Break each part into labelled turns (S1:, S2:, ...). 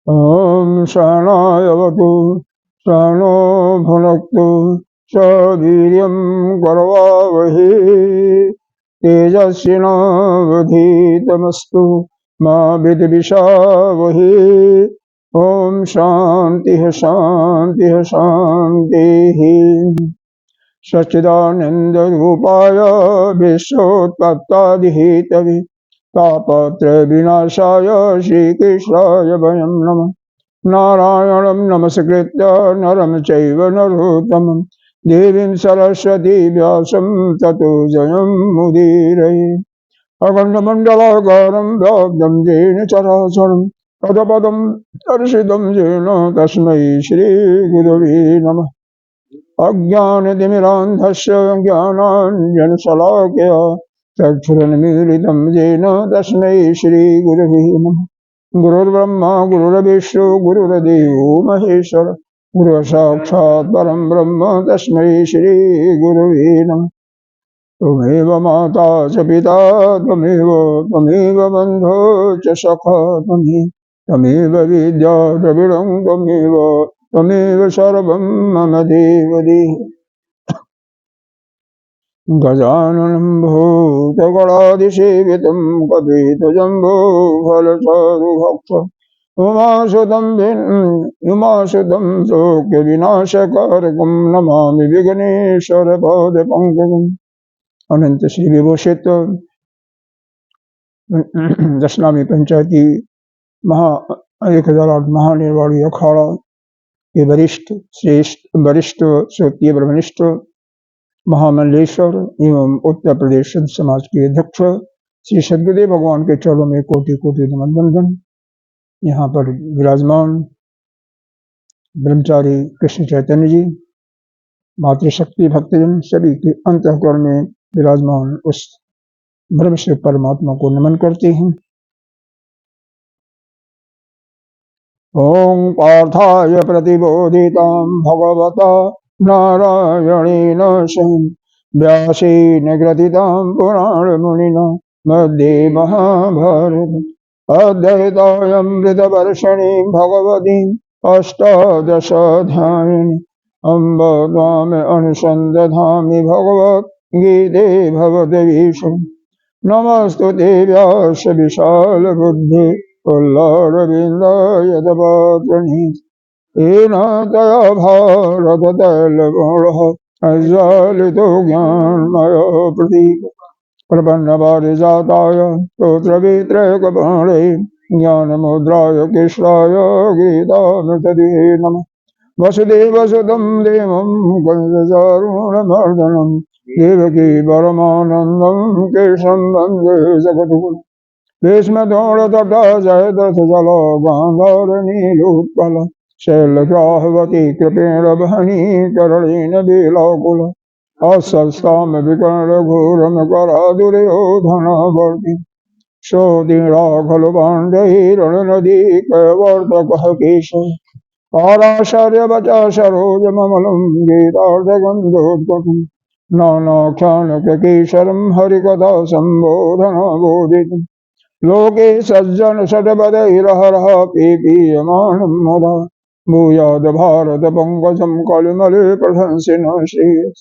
S1: ओम शरणायवतु शरणो भुनक्तु सवीर्यं करवावहै तेजस्विनावधीतमस्तु मा विद्विषावहै। ओम शांति शांति शांति। सच्चिदानंद रूपाय विश्वोत्पत्तादिहेतवे तापत्र विनाशाय श्रीकृष्णाय वयं नमः। नारायणं नमस्कृत्य नरं चैव नरोत्तमं देवीं सरस्वती व्यासं ततो जयं मुदीरये। अखण्डमण्डलाकारं व्याप्तं येन चराचरं पदपदं दर्शितं येन तस्मै श्रीगुरवे नमः। अज्ञानतिमिरान्धस्य ज्ञानाञ्जनशलाकया चक्षुरुन्मीलितं येन तस्मै श्रीगुरवे नमः। गुरुर्ब्रह्मा गुरुर्विष्णु गुरुर्देवो महेश्वर गुरुसाक्षात् परं ब्रह्म तस्मै श्रीगुरवे नमः। त्वमेव माता च पिता त्वमेव बन्धो च सखा त्वमेव विद्या द्रविणं त्वमेव सर्वं मम देवदेह। गजाननं भूतगणाधिसेवितं कपिध्वजम्बोफलचारुभक्षम् उमासुतं शोकविनाशकारकं नमामि विघ्नेश्वरपादपङ्कजम्। अनंत श्री विभूषित दशनामी पंचायती 1008 महानिर्वाणी अखाड़ा के वरिष्ठ श्रेष्ठ वरिष्ठ श्रोतीय ब्रह्मनिष्ठ महामंडलेश्वर एवं उत्तर प्रदेश संत समाज के अध्यक्ष श्री सद्गुरुदेव भगवान के चरणों में कोटि कोटि नमन बंधन। यहाँ पर विराजमान ब्रह्मचारी कृष्ण चैतन्य जी, मातृशक्ति भक्तजन सभी के अंतःकरण में विराजमान उस ब्रह्म से परमात्मा को नमन करते हैं। ओम पार्थाय प्रतिबोधितां भगवता नारायणेन स्वयं व्यासेन ग्रथितां पुराणमुनिना मध्ये महाभारतम् अद्वैतामृतवर्षिणीं भगवतीम् अष्टादशाध्यायिनीम् अम्ब त्वाम् अनुसन्दधामि भगवद्गीते भवद्वेषम्। नमस्तुते व्यास विशालबुद्धे पुल्लारविन्दायतपात्रणीः येन तया भारततैलगुणः अज्वालितो ज्ञानमयोऽप्रदीप। प्रपन्नपारिजाताय स्तोत्रवित्रयकपाणे ज्ञानमुद्राय कृष्णाय गीतामृतदुहे नमः। वसुदेवसुतं देवं कंसचारूणमर्दनं देवकी परमानन्दं कृष्णं वन्दे जगद्गुरुम्। भीष्मद्रोणतटा जयद्रथजलो गान्धारनीलोत्पल शैलग्राहवती कृपेण वहनी करणेन बेलाकुल अस्वस्थां विकर्णघोरं करादुर्योधनवर्ति शोधिरा खलु पाण्डैरणनदी कैवर्तकः केशव पाराशर्यवचा सरोजममलं गीतार्थगन्धोद्गतम् नानाख्यानकेशरं हरिकथा सम्बोधनबोधितम् लोके सज्जन षट्पदैरहरः पीपीयमानं मुदा भूयाद् भारत पंकजं कलिमले प्रशंसिनः श्रेयस्।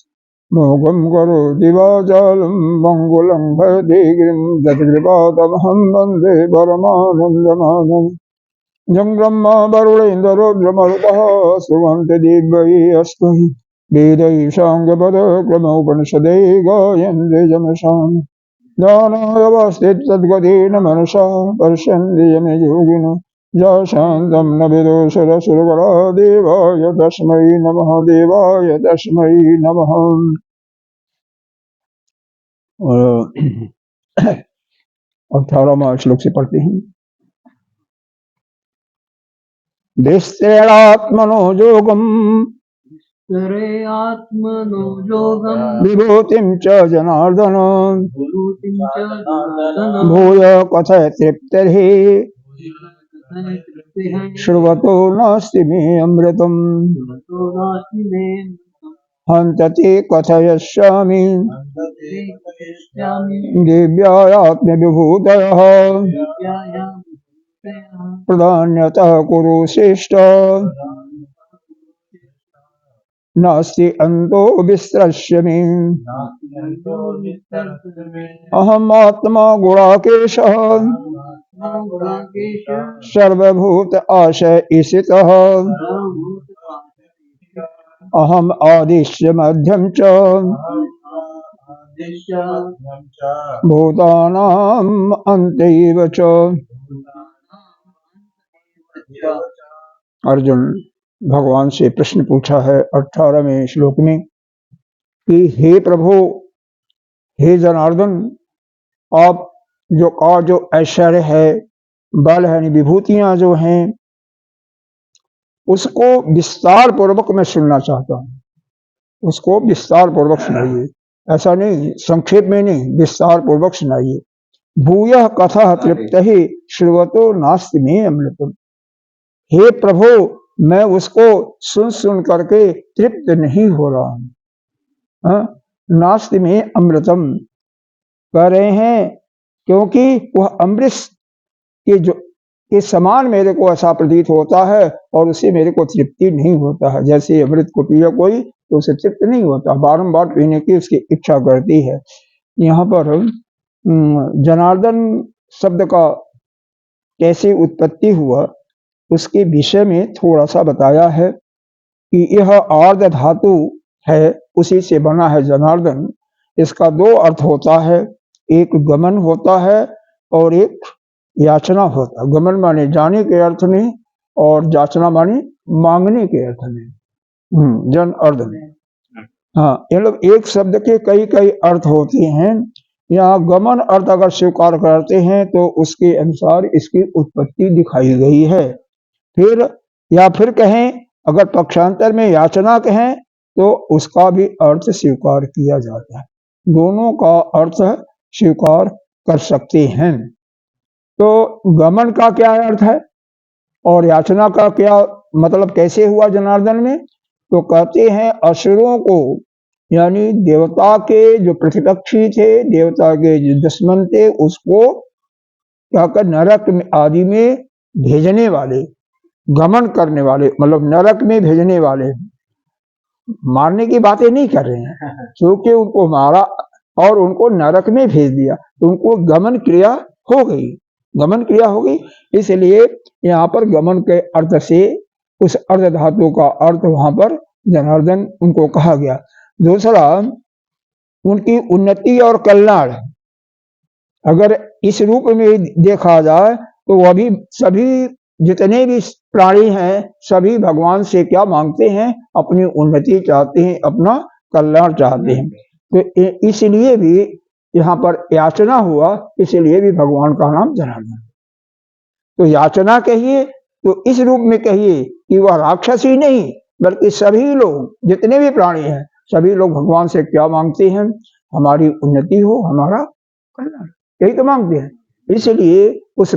S1: मोघं करोति वाचालं मङ्गलं भजते गिरिं यत्कृपातमहं वन्दे परमानन्दमाधवम्। जं ब्रह्मा वरुणेन्द्ररुद्रमरुतः स्तुवन्ति दिव्यैः अस्मै वेदैः साङ्गपदक्रमोपनिषदै गायन्ति यमसाम्। ध्यानावस्थितद्गतेन मनसा पश्यन्ति यं योगिनो शान्तं न विदुषरसुरगणा देवाय तस्मै नमः देवाय तस्मै नमः। 18वां श्लोक से पढ़ते हैं। विस्त्रेणात्मनो योगम् विभूतिं च जनार्दन भूय कथय तृप्तिर्हि श्रुवतो नास्ति मे अमृतम्। हन्तते कथयिष्यामि दिव्यात्मविभूतयः प्रधान्यतः कुरु श्रेष्ठ नास्ति अंतो विस्त्रस्य मे अहम् आत्मा गुणाकेशः सर्वभूत आशय ईशितः अहम् आदिश्य मध्यम च भूतानाम् अन्त्यैव च। अर्जुन भगवान से प्रश्न पूछा है 18वें श्लोक में कि हे प्रभु, हे जनार्दन, आप जो ऐश्वर्य है, बल है, विभूतियां जो हैं, उसको विस्तार पूर्वक मैं सुनना चाहता हूं। उसको विस्तार पूर्वक सुनाइए, ऐसा नहीं संक्षेप में नहीं, विस्तार पूर्वक सुनाइए। भूयः कथः तृप्त ही श्रुवतो नास्ति में अमृतम। हे प्रभु, मैं उसको सुन सुन करके तृप्त नहीं हो रहा हूं। नास्ति में अमृतम कह रहे हैं क्योंकि वह अमृत के समान मेरे को ऐसा प्रतीत होता है और उससे मेरे को तृप्ति नहीं होता है। जैसे अमृत को पिया कोई तो उसे तृप्त नहीं होता, बारंबार पीने की उसकी इच्छा करती है। यहाँ पर जनार्दन शब्द का कैसे उत्पत्ति हुआ उसके विषय में थोड़ा सा बताया है कि यह आर्ध धातु है, उसी से बना है जनार्दन। इसका दो अर्थ होता है, एक गमन होता है और एक याचना होता है। गमन माने जाने के अर्थ में और याचना माने मांगने के अर्थ में। जन अर्थ में, हाँ, ये लोग एक शब्द के कई कई अर्थ होते हैं। यहाँ गमन अर्थ अगर स्वीकार करते हैं तो उसके अनुसार इसकी उत्पत्ति दिखाई गई है। फिर या फिर कहें अगर पक्षांतर में याचना कहें तो उसका भी अर्थ स्वीकार किया जाता है। दोनों का अर्थ स्वीकार कर सकते हैं। तो गमन का क्या अर्थ है और याचना का क्या मतलब, कैसे हुआ जनार्दन में? तो कहते हैं असुरों को, यानी देवता के जो प्रतिपक्षी थे, देवता के जो दुश्मन थे, उसको क्या कर नरक आदि में भेजने वाले, गमन करने वाले, मतलब नरक में भेजने वाले। मारने की बातें नहीं कर रहे हैं, क्योंकि उनको मारा और उनको नरक में भेज दिया तो उनको गमन क्रिया हो गई, गमन क्रिया हो गई। इसलिए यहाँ पर गमन के अर्थ से उस अर्ध धातु का अर्थ वहां पर जनार्दन उनको कहा गया। दूसरा, उनकी उन्नति और कल्याण अगर इस रूप में देखा जाए तो वह भी सभी जितने भी प्राणी हैं सभी भगवान से क्या मांगते हैं? अपनी उन्नति चाहते हैं, अपना कल्याण चाहते हैं। तो इसलिए भी यहाँ पर याचना हुआ, इसलिए भी भगवान का नाम जनार्दन। तो याचना कहिए तो इस रूप में कहिए कि वह राक्षस ही नहीं बल्कि सभी लोग जितने भी प्राणी हैं सभी लोग भगवान से क्या मांगते हैं? हमारी उन्नति हो, हमारा कल्याण, यही तो मांगते हैं। इसलिए उस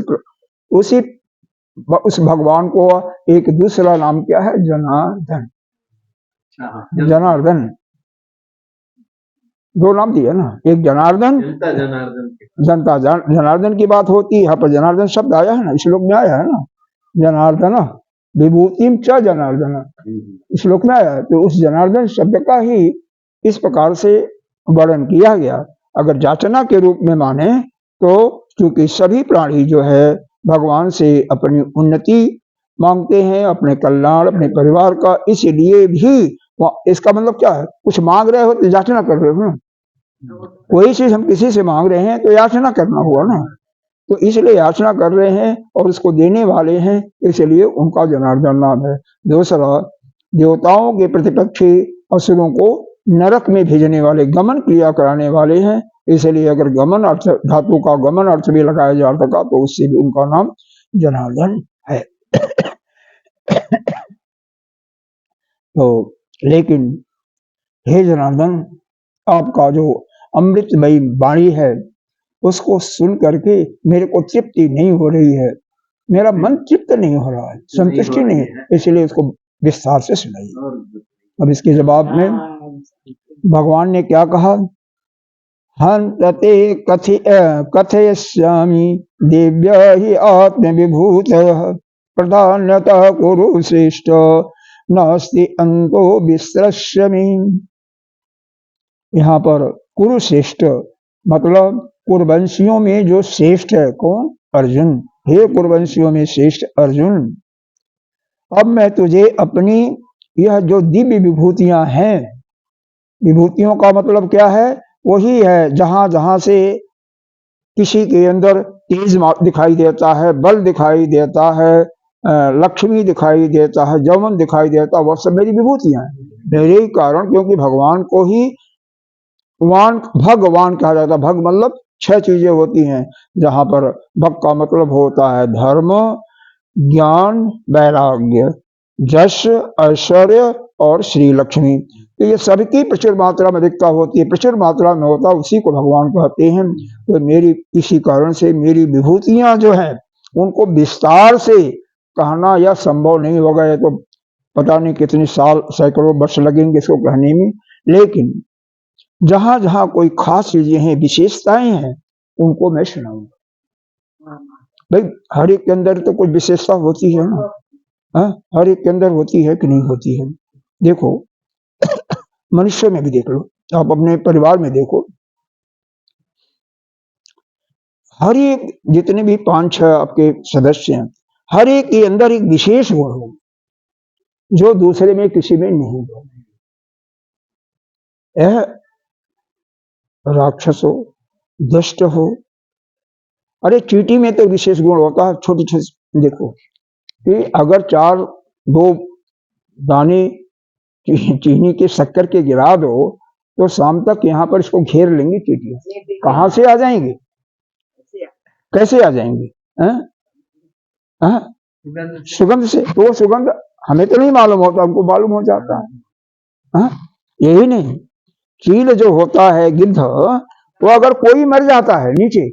S1: भगवान को एक दूसरा नाम क्या है? जनार्दन। जनार्दन दो नाम दिया ना, एक जनार्दन, जनता जनार्दन की बात होती है। यहाँ पर जनार्दन शब्द आया है ना, श्लोक में आया है ना, जनार्दन विभूतिम च जनार्दन, श्लोक में आया है। तो उस जनार्दन शब्द का ही इस प्रकार से वर्णन किया गया। अगर याचना के रूप में माने तो क्योंकि सभी प्राणी जो है भगवान से अपनी उन्नति मांगते हैं, अपने कल्याण, अपने परिवार का, इसलिए भी इसका मतलब क्या है? कुछ मांग रहे हो तो याचना कर रहे हो ना। कोई चीज हम किसी से मांग रहे हैं तो याचना करना हुआ ना, तो इसलिए याचना कर रहे हैं और उसको देने वाले हैं, इसलिए उनका जनार्दन नाम है। दूसरा, देवताओं के प्रतिपक्षी असुरों को नरक में भेजने वाले, गमन क्रिया कराने वाले हैं। इसलिए अगर गमन अर्थ धातु का गमन अर्थ भी लगाया जा सका तो उससे भी उनका नाम जनार्दन है। तो लेकिन हे जनार्दन, आपका जो अमृतमयी वाणी है उसको सुन करके मेरे को तृप्ति नहीं हो रही है, मेरा मन तृप्त नहीं हो रहा है, संतुष्टि नहीं है, इसलिए उसको विस्तार से सुनाइए। अब इसके जवाब में भगवान ने क्या कहा, हंतते कथयिष्यामि दिव्य हि आत्मविभूत प्रधान्यतः कुरु श्रेष्ठ नास्ति अंतो विस्रश्यमि। यहाँ पर कुरुश्रेष्ठ मतलब कुरुवंशियों में जो श्रेष्ठ है, कौन? अर्जुन। हे कुरुवंशियों में श्रेष्ठ अर्जुन, अब मैं तुझे अपनी यह जो दिव्य विभूतियां हैं, विभूतियों का मतलब क्या है? वही है जहां जहां से किसी के अंदर तेज दिखाई देता है, बल दिखाई देता है, लक्ष्मी दिखाई देता है, यौवन दिखाई देता है, वह सब मेरी विभूतियां हैं, मेरे ही कारण। क्योंकि भगवान को ही भगवान कहा जाता है। भग मतलब 6 चीजें होती हैं, जहां पर भग का मतलब होता है धर्म, ज्ञान, वैराग्य, यश, ऐश्वर्य और श्री लक्ष्मी। तो ये सबकी प्रचुर मात्रा में अधिकता होती है, प्रचुर मात्रा में होता है, उसी को भगवान कहते हैं। तो मेरी इसी कारण से मेरी विभूतियां जो हैं उनको विस्तार से कहना यह संभव नहीं होगा। ये तो पता नहीं कितने साल, सैकड़ों वर्ष लगेंगे इसको कहने में। लेकिन जहां जहां कोई खास चीजें हैं, विशेषताएं हैं, उनको मैं सुनाऊंगा। भाई हर एक के अंदर तो कोई विशेषता होती है ना, हर एक के अंदर होती है कि नहीं होती है। देखो मनुष्य में भी देख लो, आप अपने परिवार में देखो, हर एक जितने भी 5-6 आपके सदस्य हैं, हर एक के अंदर एक विशेष गुण हो जो दूसरे में किसी में नहीं हो। यह राक्षस हो, दुष्ट हो, अरे चींटी में तो विशेष गुण होता है। छोटी छोटी देखो कि अगर 2 दाने चीनी के शक्कर के गिरा दो तो शाम तक यहाँ पर इसको घेर लेंगे चींटियां। कहाँ से आ जाएंगे, कैसे आ जाएंगे? सुगंध से। तो सुगंध हमें तो नहीं मालूम होता, हमको मालूम हो जाता है। यही नहीं, चील जो होता है, गिद्ध, तो अगर कोई मर जाता है नीचे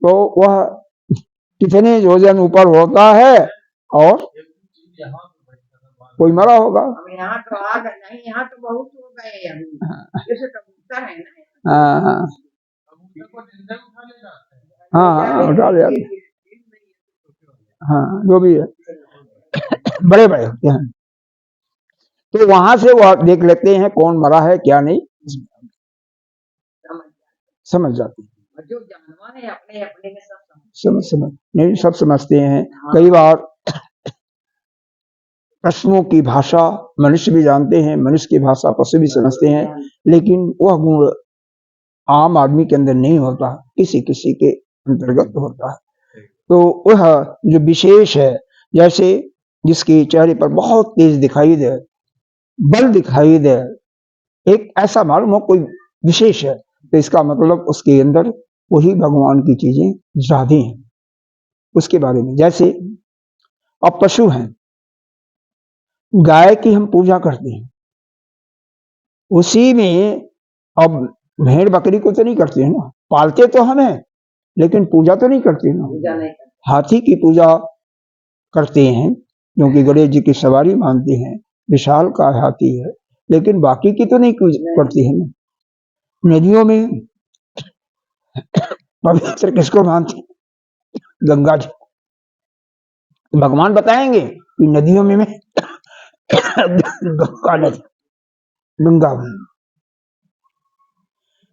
S1: तो वह कितने योजन ऊपर होता है और कोई मरा होगा। यहाँ तो आ गए नहीं, यहाँ तो बहुत हो गए अभी। जैसे कबूतर है ना, हाँ उठा ले आते, हाँ जो भी है बड़े बड़े होते हैं। तो वहां से वो देख लेते हैं कौन मरा है क्या नहीं, समझ जाते हैं। जो जानवर है अपने अपने में समझ नहीं, सब समझते हैं। कई बार पशुओं की भाषा मनुष्य भी जानते हैं, मनुष्य की भाषा पशु भी समझते हैं, लेकिन वह गुण आम आदमी के अंदर नहीं होता, किसी किसी के अंतर्गत होता है। तो वह जो विशेष है, जैसे जिसके चेहरे पर बहुत तेज दिखाई दे, बल दिखाई दे, एक ऐसा मालूम हो कोई विशेष है, तो इसका मतलब उसके अंदर वही भगवान की चीजें ज्यादा हैं उसके बारे में। जैसे अब पशु हैं, गाय की हम पूजा करते हैं, उसी में अब भेड़ बकरी को तो नहीं करते हैं ना, पालते तो हम हैं लेकिन पूजा तो नहीं करते ना। हाथी की पूजा करते हैं क्योंकि गणेश जी की सवारी मानते हैं, विशाल का हाथी है, लेकिन बाकी की तो नहीं करते हैं ना। नदियों में पवित्र किसको मानते हैं? गंगा जी। भगवान बताएंगे कि नदियों में गंगा नदी, गंगा,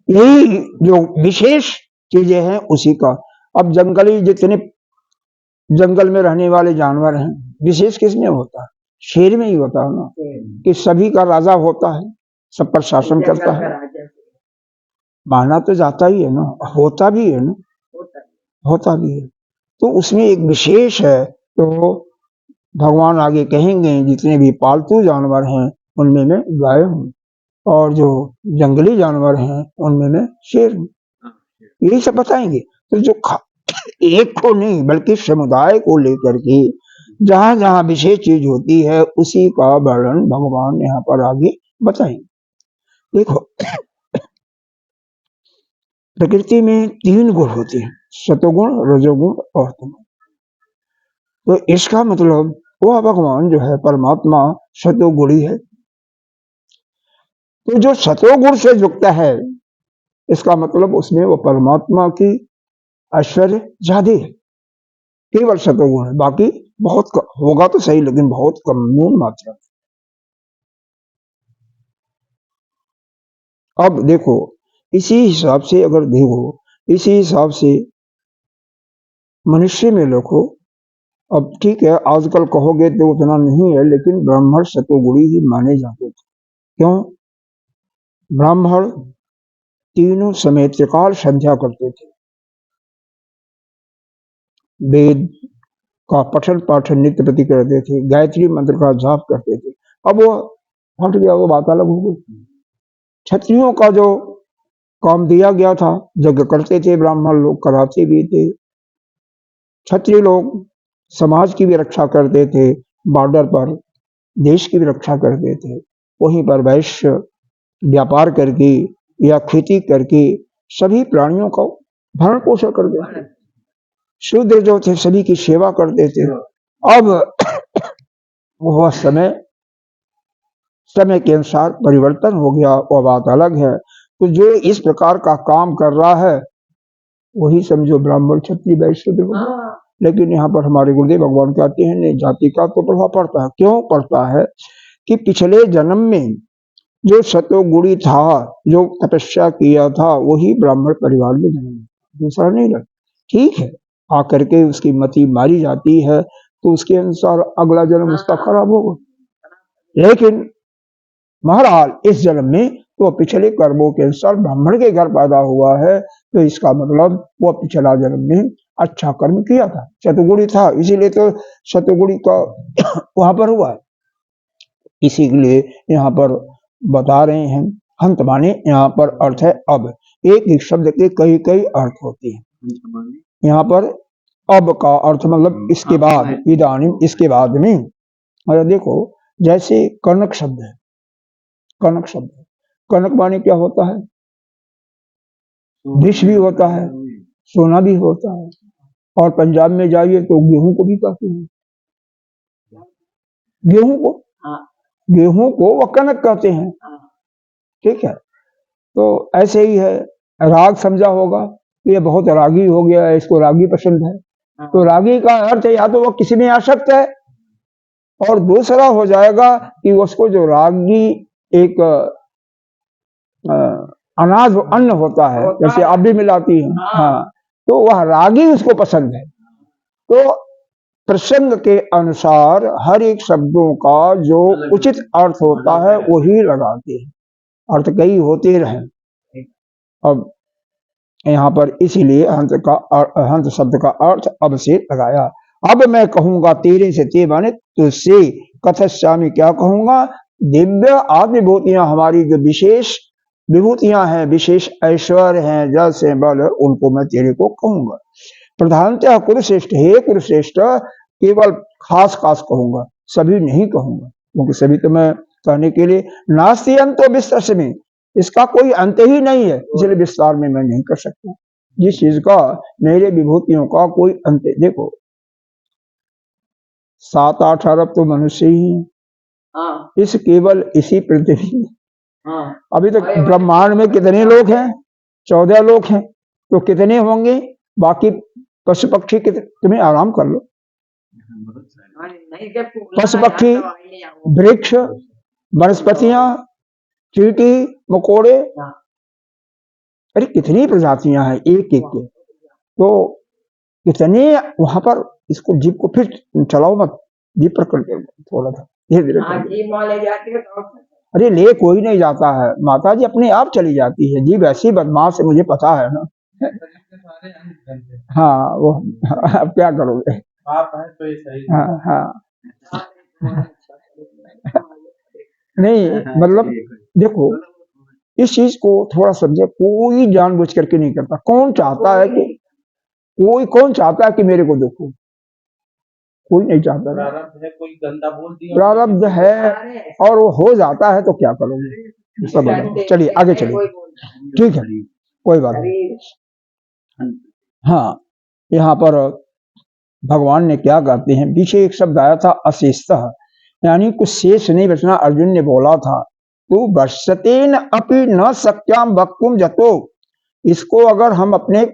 S1: यही जो विशेष चीजें हैं उसी का। अब जंगली जितने जंगल में रहने वाले जानवर हैं, विशेष किस में होता है? शेर में ही होता है ना, कि सभी का राजा होता है, सब पर शासन करता है। माना तो जाता ही है ना, होता भी है ना, होता भी है। तो उसमें एक विशेष है। तो भगवान आगे कहेंगे जितने भी पालतू जानवर हैं उनमें मैं गाय हूँ, और जो जंगली जानवर हैं उनमें मैं शेर हूँ, यही सब बताएंगे। तो जो एक को नहीं बल्कि समुदाय को लेकर के जहां जहां विशेष चीज होती है उसी का वर्णन भगवान यहाँ पर आगे बताएंगे। देखो प्रकृति में 3 गुण होते हैं, सतोगुण, रजोगुण और तमोगुण। तो इसका मतलब वह भगवान जो है परमात्मा सतोगुणी है, तो जो सतोगुण से युक्त है, इसका मतलब उसमें वो परमात्मा की ऐश्वर्य ज्यादा है, केवल सतोगुण है, बाकी बहुत होगा तो सही, लेकिन बहुत कम, न्यून मात्रा। अब देखो, इसी हिसाब से अगर देखो, इसी हिसाब से मनुष्य में देखो, अब ठीक है आजकल कहोगे तो उतना नहीं है, लेकिन ब्राह्मण सतोगुणी ही माने जाते थे। क्यों? ब्राह्मण तीनों समय त्रिकाल संध्या करते थे, वेद का पठन पाठन नित्य प्रति करते थे, गायत्री मंत्र का जाप करते थे। अब वो हट गया, वो बात अलग हो गई। क्षत्रियों का जो काम दिया गया था, यज्ञ करते थे ब्राह्मण लोग, कराते भी थे। क्षत्रिय लोग समाज की भी रक्षा करते थे, बॉर्डर पर देश की भी रक्षा करते थे। वहीं पर वैश्य व्यापार करके या खेती करके सभी प्राणियों को भरण पोषण करते थे। शूद्र जो थे सभी की सेवा करते थे। अब वह समय के अनुसार परिवर्तन हो गया, वह बात अलग है। तो जो इस प्रकार का काम कर रहा है वही समझो ब्राह्मण क्षत्रिय वैश्य शूद्र होगा। लेकिन यहाँ पर हमारे गुरुदेव भगवान कहते हैं नहीं, जाति का तो प्रभाव पड़ता है। क्यों पड़ता है? कि पिछले जन्म में जो सतोगुणी था, जो तपस्या किया था, वही ब्राह्मण परिवार में जन्म, दूसरा नहीं लगा। ठीक है, आकर के उसकी मति मारी जाती है तो उसके अनुसार अगला जन्म उसका खराब होगा, लेकिन महाराज इस जन्म में तो पिछले कर्मों के अनुसार ब्राह्मण के घर पैदा हुआ है, तो इसका मतलब वो पिछला जन्म में अच्छा कर्म किया था, सतोगुणी था, इसीलिए तो सतोगुणी का वहां पर हुआ है। इसी के लिए यहाँ पर बता रहे हैं, हंत माने यहाँ पर अर्थ है अब। एक एक शब्द के कई कई अर्थ होते हैं। यहाँ पर अब का अर्थ मतलब इसके बाद, इदानीम इसके बाद में। और देखो जैसे कनक शब्द है, कनक शब्द, कनक माने क्या होता है? विष भी होता है, सोना भी होता है, और पंजाब में जाइए तो गेहूं को भी कहते हैं, गेहूं को वो कनक कहते हैं। ठीक है, तो ऐसे ही है। राग समझा होगा, ये बहुत रागी हो गया, इसको रागी पसंद है, तो रागी का अर्थ है या तो वो किसी में आसक्त है, और दूसरा हो जाएगा कि उसको जो रागी एक अनाज अन्न होता है, जैसे आप भी मिलाती हैं, हाँ, तो वह रागी उसको पसंद है। तो प्रसंग के अनुसार हर एक शब्दों का जो उचित अर्थ होता है वही लगाते हैं, अर्थ कई होते रहे। अब यहाँ पर इसीलिए हंस शब्द का अर्थ अब से लगाया। अब मैं कहूंगा तेरे से ते माने तुझसे, कथस्यामी क्या कहूंगा, दिव्य आत्मविभूतियां, हमारी जो विशेष विभूतियां हैं, विशेष ऐश्वर्य हैं, जैसे बल, उनको मैं तेरे को कहूंगा। प्रधानतः कुरुश्रेष्ठ, हे कुरुश्रेष्ठ, केवल खास खास कहूंगा, सभी नहीं कहूंगा, क्योंकि सभी तो मैं कहने के लिए नास्ति अंतो विस्तर में, इसका कोई अंत ही नहीं है, इसलिए विस्तार में मैं नहीं कर सकता। जिस चीज का, मेरे विभूतियों का कोई अंत, देखो 7-8 अरब तो मनुष्य ही हैं, इस केवल इसी पृथ्वी में। अभी तक ब्रह्मांड में कितने लोग हैं? 14 लोग हैं, तो कितने होंगे बाकी पशु पक्षी? तुम्हें आराम कर लो, पशु पक्षी, वृक्ष, वनस्पतियां, चींटी, मकोड़े, अरे कितनी प्रजातियां हैं एक एक के, तो कितने वहां पर। इसको जीप को फिर चलाओ मत, जीप पर कर थोड़ा सा धीरे धीरे। अरे ले कोई नहीं जाता है, माता जी अपने आप चली जाती है, जीप ऐसी बदमाश है, मुझे पता है ना। हाँ वो अब क्या करोगे, आप हैं तो ये सही। हाँ हाँ नहीं मतलब देखो, इस चीज को थोड़ा समझे, कोई जानबूझ करके नहीं करता। कौन चाहता है कि कौन चाहता है कि मेरे को देखो? कोई नहीं चाहता। प्रारब्ध है, कोई गंदा बोल दिया, प्रारब्ध है और वो हो जाता है, तो क्या करोगे, सब चलिए आगे चलिए, ठीक है कोई बात नहीं। हाँ, यहाँ पर भगवान ने क्या कहते हैं, पीछे एक शब्द आया था अशेषतः, यानी कुछ शेष नहीं बचना, अर्जुन ने बोला था तू वर्षतेन अपि न शक्याम वक्तुम जतो। इसको अगर हम अपने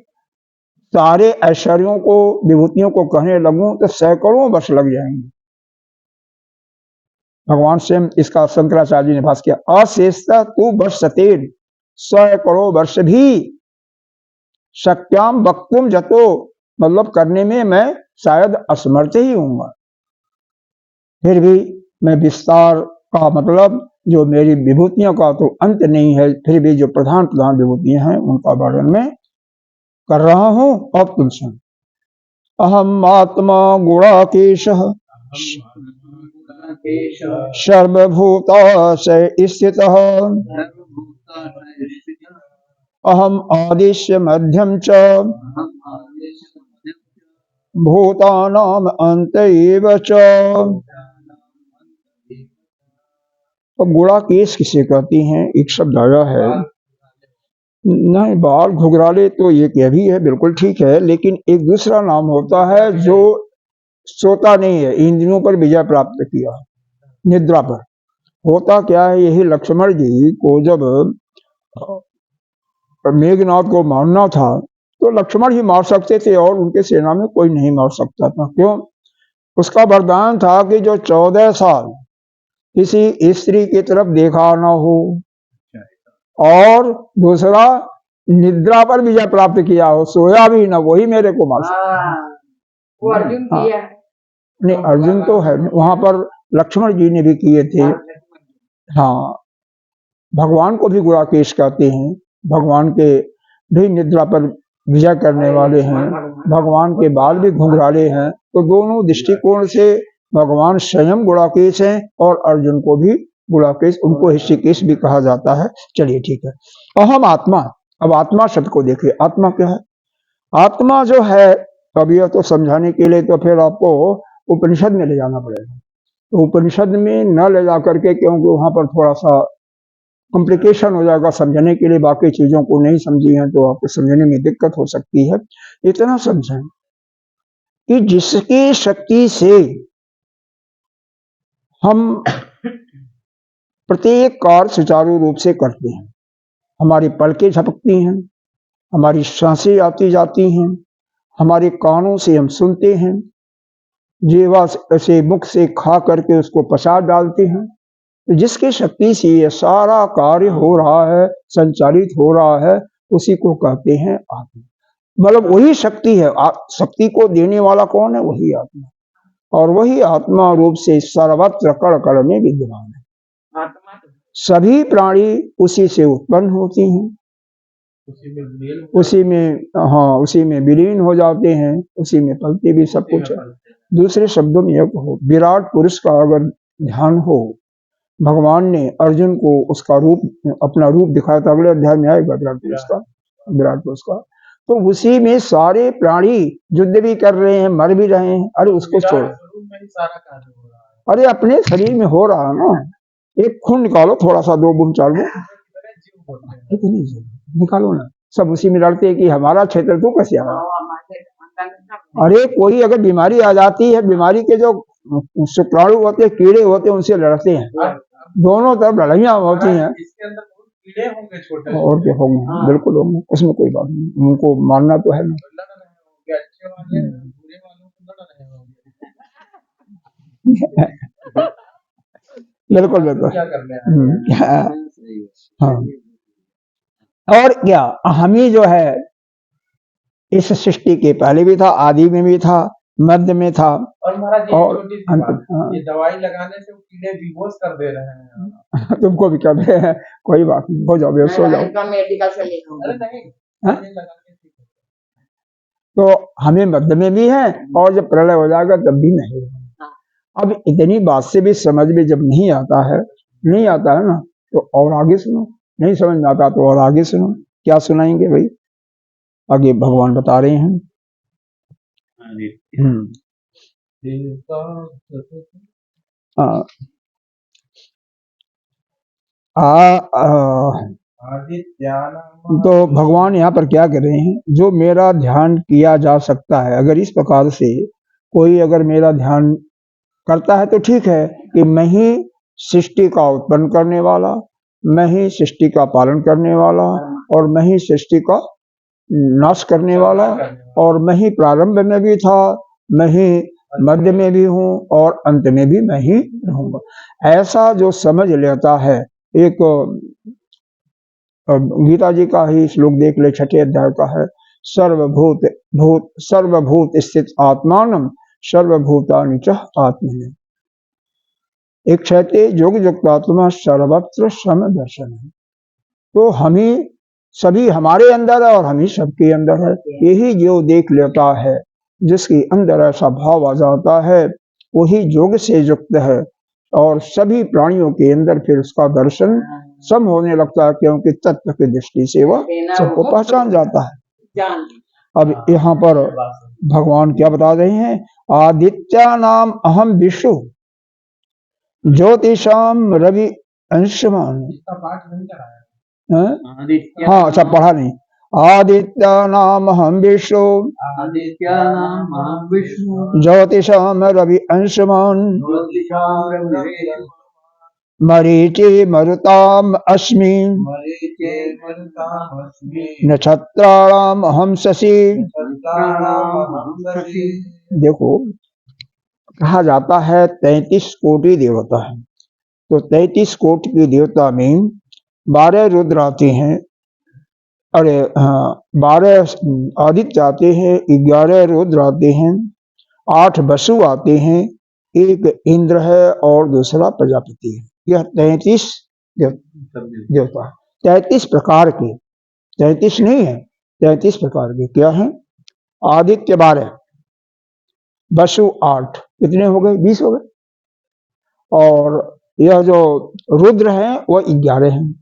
S1: सारे ऐश्वर्यों को, विभूतियों को कहने लगूं तो सैकड़ों वर्ष लग जाएंगे। भगवान स्वयं इसका शंकराचार्य जी ने भाष्य किया, अशेषता तू वर्षतेन, सैकड़ों वर्ष भी, शक्याम वक्तुम जतो, मतलब करने में मैं शायद असमर्थ ही हूंगा, फिर भी मैं विस्तार का मतलब जो मेरी विभूतियों का तो अंत नहीं है, फिर भी जो प्रधान प्रधान विभूतियां हैं उनका वर्णन मैं कर रहा हूं। अब तुम सुन। अहम आत्मा गुणाकेश सर्वभूताशय स्थितः अहम आदिश्य मध्यम च भूतानाम अंत एव च। तो गुणाकेश किसे कहती हैं? एक शब्द आया है, नहीं बाल घुघराले तो ये कह भी है, बिल्कुल ठीक है, लेकिन एक दूसरा नाम होता है जो सोता नहीं है, इंद्रियों पर विजय प्राप्त किया, निद्रा पर। होता क्या है, यही लक्ष्मण जी को जब मेघनाथ को मारना था तो लक्ष्मण ही मार सकते थे और उनके सेना में कोई नहीं मार सकता था। क्यों? उसका वरदान था कि जो 14 साल किसी स्त्री की तरफ देखा ना हो, और दूसरा निद्रा पर विजय प्राप्त किया हो, सोया भी ना, वही मेरे को मार सकता।
S2: वो अर्जुन किया है।
S1: नहीं, अर्जुन तो है, वहां पर लक्ष्मण जी ने भी किए थे। हाँ, भगवान को भी गुणाकेश कहते हैं, भगवान के भी निद्रा पर विजय करने वाले हैं, भगवान के बाल भी घुंघराले हैं। तो दोनों दृष्टिकोण से भगवान स्वयं गुणाकेश हैं और अर्जुन को भी गुणाकेश, उनको ऋषिकेश भी कहा जाता है। चलिए ठीक है। अहम आत्मा, अब आत्मा शब्द को देखिए, आत्मा क्या है? आत्मा जो है, अब यह तो समझाने के लिए तो फिर आपको उपनिषद में ले जाना पड़ेगा। तो उपनिषद में न ले जा करके, क्योंकि वहां पर थोड़ा सा कॉम्प्लिकेशन हो जाएगा समझने के लिए, बाकी चीजों को नहीं समझी है तो आपको समझने में दिक्कत हो सकती है। इतना समझें कि जिसकी शक्ति से हम प्रत्येक कार्य सुचारू रूप से करते हैं, हमारी पलकें झपकती हैं, हमारी सांसें आती जाती हैं, हमारे कानों से हम सुनते हैं, जीवा से मुख से खा करके उसको पचा डालते हैं, तो जिसकी शक्ति से ये सारा कार्य हो रहा है, संचालित हो रहा है, उसी को कहते हैं आत्मा। मतलब वही शक्ति है, शक्ति को देने वाला कौन है? वही आत्मा, और वही आत्मा रूप से सर्वत्र कण कण में विद्यमान है। सभी प्राणी उसी से उत्पन्न होती हैं, उसी में हाँ, उसी में विलीन हो जाते हैं, उसी में पलते भी सब कुछ है। दूसरे शब्दों में यह कहो, विराट पुरुष का अगर ध्यान हो, भगवान ने अर्जुन को उसका रूप, अपना रूप दिखाया था, अगले अध्याय में आएगा विराट पुरुष का, तो उसी में सारे प्राणी युद्ध भी कर रहे हैं, मर भी रहे हैं। अरे उसको छोड़ो, अरे अपने शरीर में हो रहा है ना, एक खून निकालो, थोड़ा सा 2 बूंद 4 बूंद निकालो ना, सब उसी में लड़ते हैं कि हमारा क्षेत्र तो कैसे आ रहा। अरे कोई अगर बीमारी आ जाती है, बीमारी के जो शुक्राणु होते हैं, कीड़े होते हैं, उनसे लड़ते हैं, दोनों तरफ लड़ाइयां होती हैं।
S2: कीड़े होंगे छोटे,
S1: और क्या होंगे, बिल्कुल होंगे, उसमें कोई बात नहीं, उनको मानना तो है ना। बिल्कुल बिल्कुल, हाँ। और क्या, हम ही जो है इस सृष्टि के पहले भी था, आदि में भी था, मध्य में था, और
S2: ये दवाई लगाने से कीड़े बेहोश कर दे रहे हैं।
S1: तुमको भी कर रहे हैं, कोई बात नहीं, हो जाओ, बेहोश हो जाओ। तो हमें मध्य में भी है, और जब प्रलय हो जाएगा तब भी नहीं। अब इतनी बात से भी समझ में जब नहीं आता है ना, तो और आगे सुनो, नहीं समझ में आता तो और आगे सुनो। क्या सुनाएंगे भाई? आगे भगवान बता रहे हैं। तो भगवान यहाँ पर क्या कर रहे हैं? जो मेरा ध्यान किया जा सकता है, अगर इस प्रकार से कोई अगर मेरा ध्यान करता है तो ठीक है, कि मैं ही सृष्टि का उत्पन्न करने वाला, मैं ही सृष्टि का पालन करने वाला और मैं ही सृष्टि का नाश करने वाला और मैं ही प्रारंभ में भी था, मैं ही मध्य में भी हूँ और अंत में भी मैं ही रहूंगा। ऐसा जो समझ लेता है, एक गीता जी का ही श्लोक देख ले, 6 अध्याय का है, सर्वभूत स्थित आत्मानम सर्वभूतानि च आत्मनि। एक कहते योग युक्तात्मा सर्वत्र समदर्शन है। तो हम ही सभी हमारे अंदर है और हम ही सबके अंदर है। यही जो देख लेता है, जिसके अंदर ऐसा भाव आ जाता है, वही योग से युक्त है और सभी प्राणियों के अंदर फिर उसका दर्शन सम होने लगता है, क्योंकि तत्व की दृष्टि से वह सबको पहचान जाता है। अब यहाँ पर भगवान क्या बता रहे हैं, आदित्या नाम अहम विष्णु ज्योतिषाम रवि अंशमान। हाँ अच्छा पढ़ा नहीं। आदित्य नाम हम विष्णु ज्योतिषाम रवि अंशमान मरीचि मरुताम अस्मि नक्षत्राणाम अहम शशि। देखो कहा जाता है 33 कोटि देवता है, तो 33 कोटि के देवता में 12 रुद्र आते हैं, अरे हाँ 12 आदित्य आते हैं, 11 रुद्र आते हैं, 8 वसु आते हैं, 1 इंद्र है और दूसरा प्रजापति है। यह 33 देवता, 33 प्रकार के, 33 नहीं है, 33 प्रकार के क्या है। आदित्य 12, वसु 8, कितने हो गए, 20 हो गए। और यह जो रुद्र है वह 11 हैं,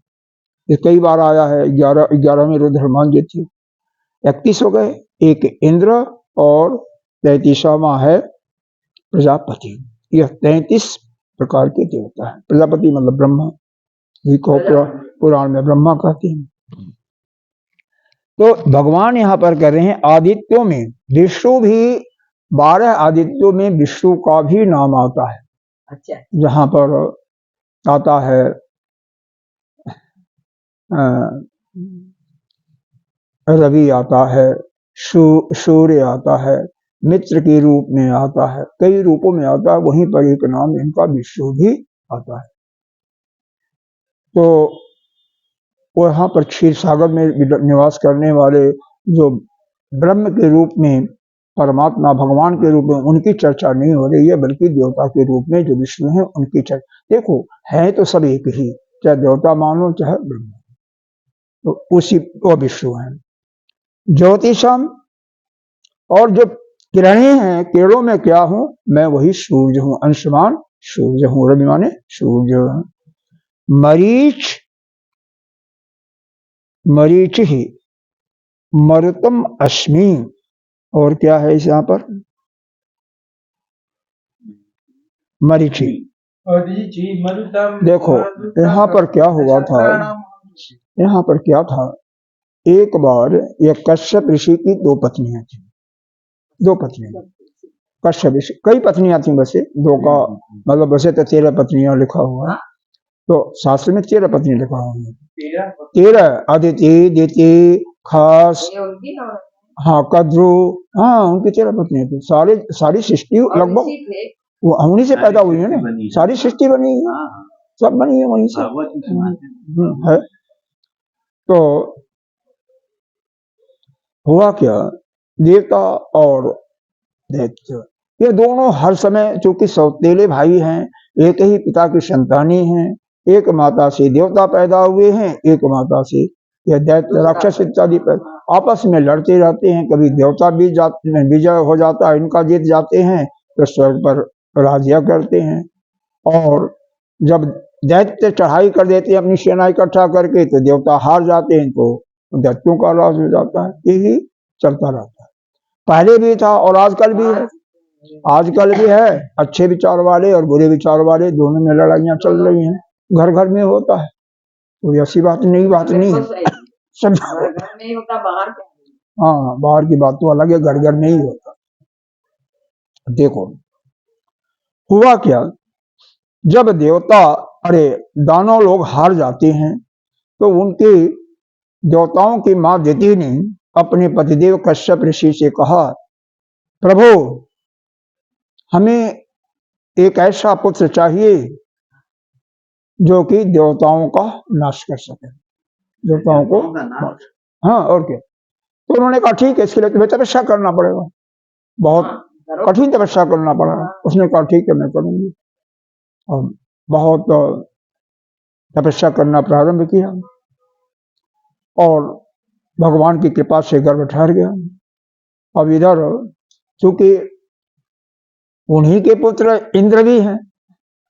S1: ये कई बार आया है, 11 में रुद्र हनुमान जी थे। 31 हो गए, 1 इंद्र और 33वां है प्रजापति। यह 33 प्रकार के देवता है। प्रजापति मतलब ब्रह्मा जी को पुराण में ब्रह्मा कहते हैं। तो भगवान यहाँ पर कह रहे हैं आदित्यों में विष्णु भी, 12 आदित्यों में विष्णु का भी नाम आता है। अच्छा, जहाँ पर आता है रवि आता है, सूर्य आता है, मित्र के रूप में आता है, कई रूपों में आता है। वहीं पर एक नाम इनका विष्णु भी आता है। तो वहां पर क्षीर सागर में निवास करने वाले जो ब्रह्म के रूप में, परमात्मा भगवान के रूप में, उनकी चर्चा नहीं हो रही है, बल्कि देवता के रूप में जो विष्णु है उनकी चर्चा। देखो है तो सब एक ही, चाहे देवता मानो चाहे ब्रह्म, तो उसी वो विष्णु है। ज्योतिषम, और जो किरणें हैं, किरणों में क्या हूं मैं, वही सूर्य हूं, अंशमान सूर्य हूं, रवि माने सूर्य। मरीच ही मरुतम अस्मि, और क्या है इस यहाँ पर, मरीचि। देखो यहाँ पर क्या हुआ था, यहाँ पर क्या था, एक बार ये कश्यप ऋषि की 2 पत्नियां थी, 2 पत्नियां, कश्यप ऋषि, कई पत्नियां थी वैसे, 2 का मतलब वैसे तो 13 पत्नियां लिखा हुआ है, तो शास्त्र में 13 पत्नी लिखा हुआ है। 13 अदिति, दिति, खास, हाँ कद्रु, हाँ उनकी 13 पत्नियां थी। सारी सृष्टि लगभग वो उन्हीं से पैदा हुई है ना, सारी सृष्टि बनी है, सब बनी है वहीं से है। तो हुआ क्या, देवता और दैत्य ये दोनों हर समय, चूंकि सौतेले भाई हैं, एक ही पिता की संतानी हैं, एक माता से देवता पैदा हुए हैं, एक माता से यह दैत्य राक्षस इत्यादि आपस में लड़ते रहते हैं। कभी देवता विजय हो जाता है, इनका जीत जाते हैं, तो स्वर्ग पर राज्य करते हैं, और जब दैत्य चढ़ाई कर देते हैं अपनी सेना इकट्ठा करके, तो देवता हार जाते हैं, तो दैत्यों का राज हो जाता है। यही चलता रहता है, पहले भी था और आजकल भी है। आजकल भी है, अच्छे विचार वाले और बुरे विचार वाले दोनों में लड़ाइयां चल रही हैं, घर घर में होता है, कोई ऐसी बात नहीं है, सब नहीं होता बाहर। हाँ बाहर की बात तो अलग है, घर घर में ही होता। देखो हुआ क्या, जब देवता अरे दानव लोग हार जाते हैं तो उनके देवताओं की मां दिति ने अपने पतिदेव कश्यप ऋषि से कहा, प्रभु हमें एक ऐसा पुत्र चाहिए जो कि देवताओं का नाश कर सके, देवताओं को। हाँ और क्या। तो उन्होंने कहा ठीक है, इसके लिए तुम्हें तपस्या करना पड़ेगा, बहुत कठिन तपस्या करना पड़ेगा। उसने कहा ठीक है मैं करूंगी, और बहुत तपस्या करना प्रारंभ किया और भगवान की कृपा से गर्भ ठहर गया। अब इधर चूंकि उन्हीं के पुत्र इंद्र भी हैं,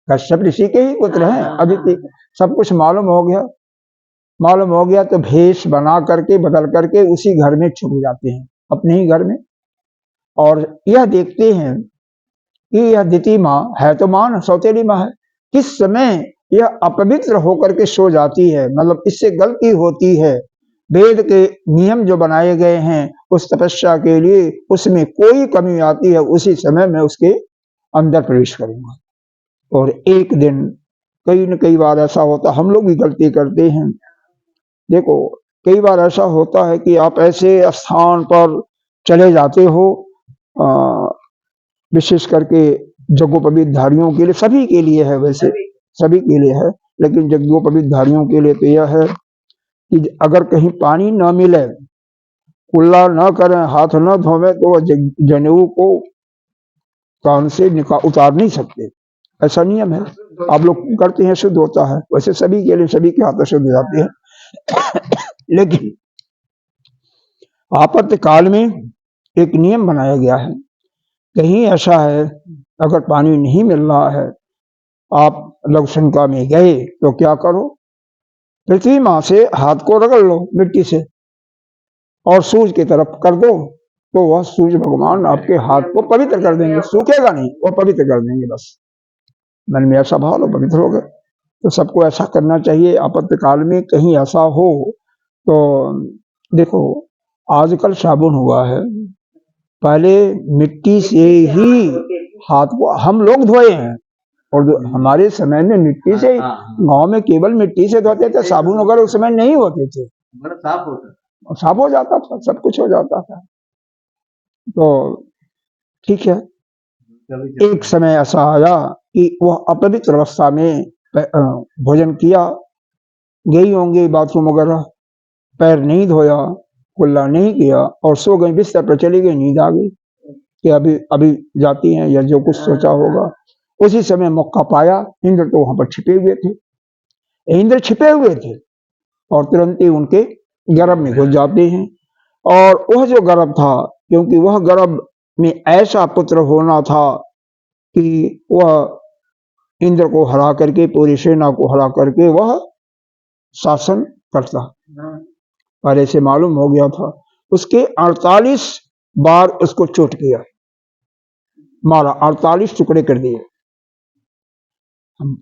S1: कश्यप ऋषि के ही पुत्र हैं, अदिति, सब कुछ मालूम हो गया तो भेष बना करके बदल करके उसी घर में छुप जाते हैं, अपने ही घर में। और यह देखते हैं कि यह दिति माँ है तो माँ सौतेली माँ है, किस समय यह अपवित्र होकर के सो जाती है, मतलब इससे गलती होती है। वेद के नियम जो बनाए गए हैं उस तपस्या के लिए, उसमें कोई कमी आती है, उसी समय मैं उसके अंदर प्रवेश करूंगा। और एक दिन कई न कई बार ऐसा होता, हम लोग भी गलती करते हैं। देखो कई बार ऐसा होता है कि आप ऐसे स्थान पर चले जाते हो, विशेष करके यज्ञोपवीतधारियों के लिए, सभी के लिए है, वैसे सभी के लिए है, लेकिन यज्ञोपवीतधारियों के लिए तो यह है कि अगर कहीं पानी न मिले, कुल्ला न करें, हाथ न धोवे, तो वह जनेऊ को कान से उतार नहीं सकते, ऐसा नियम है। आप लोग करते हैं, शुद्ध होता है, वैसे सभी के लिए, सभी के हाथ शुद्ध हो जाते हैं। लेकिन आपातकाल में एक नियम बनाया गया है, कहीं ऐसा है अगर पानी नहीं मिल रहा है, आप लघुशंका में गए तो क्या करो, पृथ्वी माँ से हाथ को रगड़ लो मिट्टी से और सूर्य की तरफ कर दो, तो वह सूर्य भगवान आपके हाथ को पवित्र कर देंगे, सूखेगा नहीं, वो पवित्र कर देंगे। बस मन में ऐसा भाव लो, पवित्र हो गए। तो सबको ऐसा करना चाहिए। आपातकाल में कहीं ऐसा हो तो देखो आजकल साबुन हुआ है, पहले मिट्टी से ही हाथ को हम लोग धोए हैं, और हमारे समय में मिट्टी से, गांव में केवल मिट्टी से धोते थे, साबुन वगैरह उस समय नहीं होते थे, साफ हो जाता था, सब कुछ हो जाता था। तो ठीक है, एक समय ऐसा आया कि वह अपवित्र अवस्था में भोजन किया, गई होंगी बाथरूम वगैरह, पैर नहीं धोया, कुल्ला नहीं किया और सो गई, बिस्तर पर चली गई, नींद आ गई कि अभी अभी जाती हैं, या जो कुछ सोचा होगा। उसी समय मौका पाया, इंद्र तो वहां पर छिपे हुए थे, इंद्र छिपे हुए थे और तुरंत ही उनके गर्भ में घुस जाते हैं। और वह जो गर्भ था, क्योंकि वह गर्भ में ऐसा पुत्र होना था कि वह इंद्र को हरा करके, पूरी सेना को हरा करके वह शासन करता, पहले से मालूम हो गया था। उसके 48 बार उसको चोट किया, मारा, 48 टुकड़े कर दिए।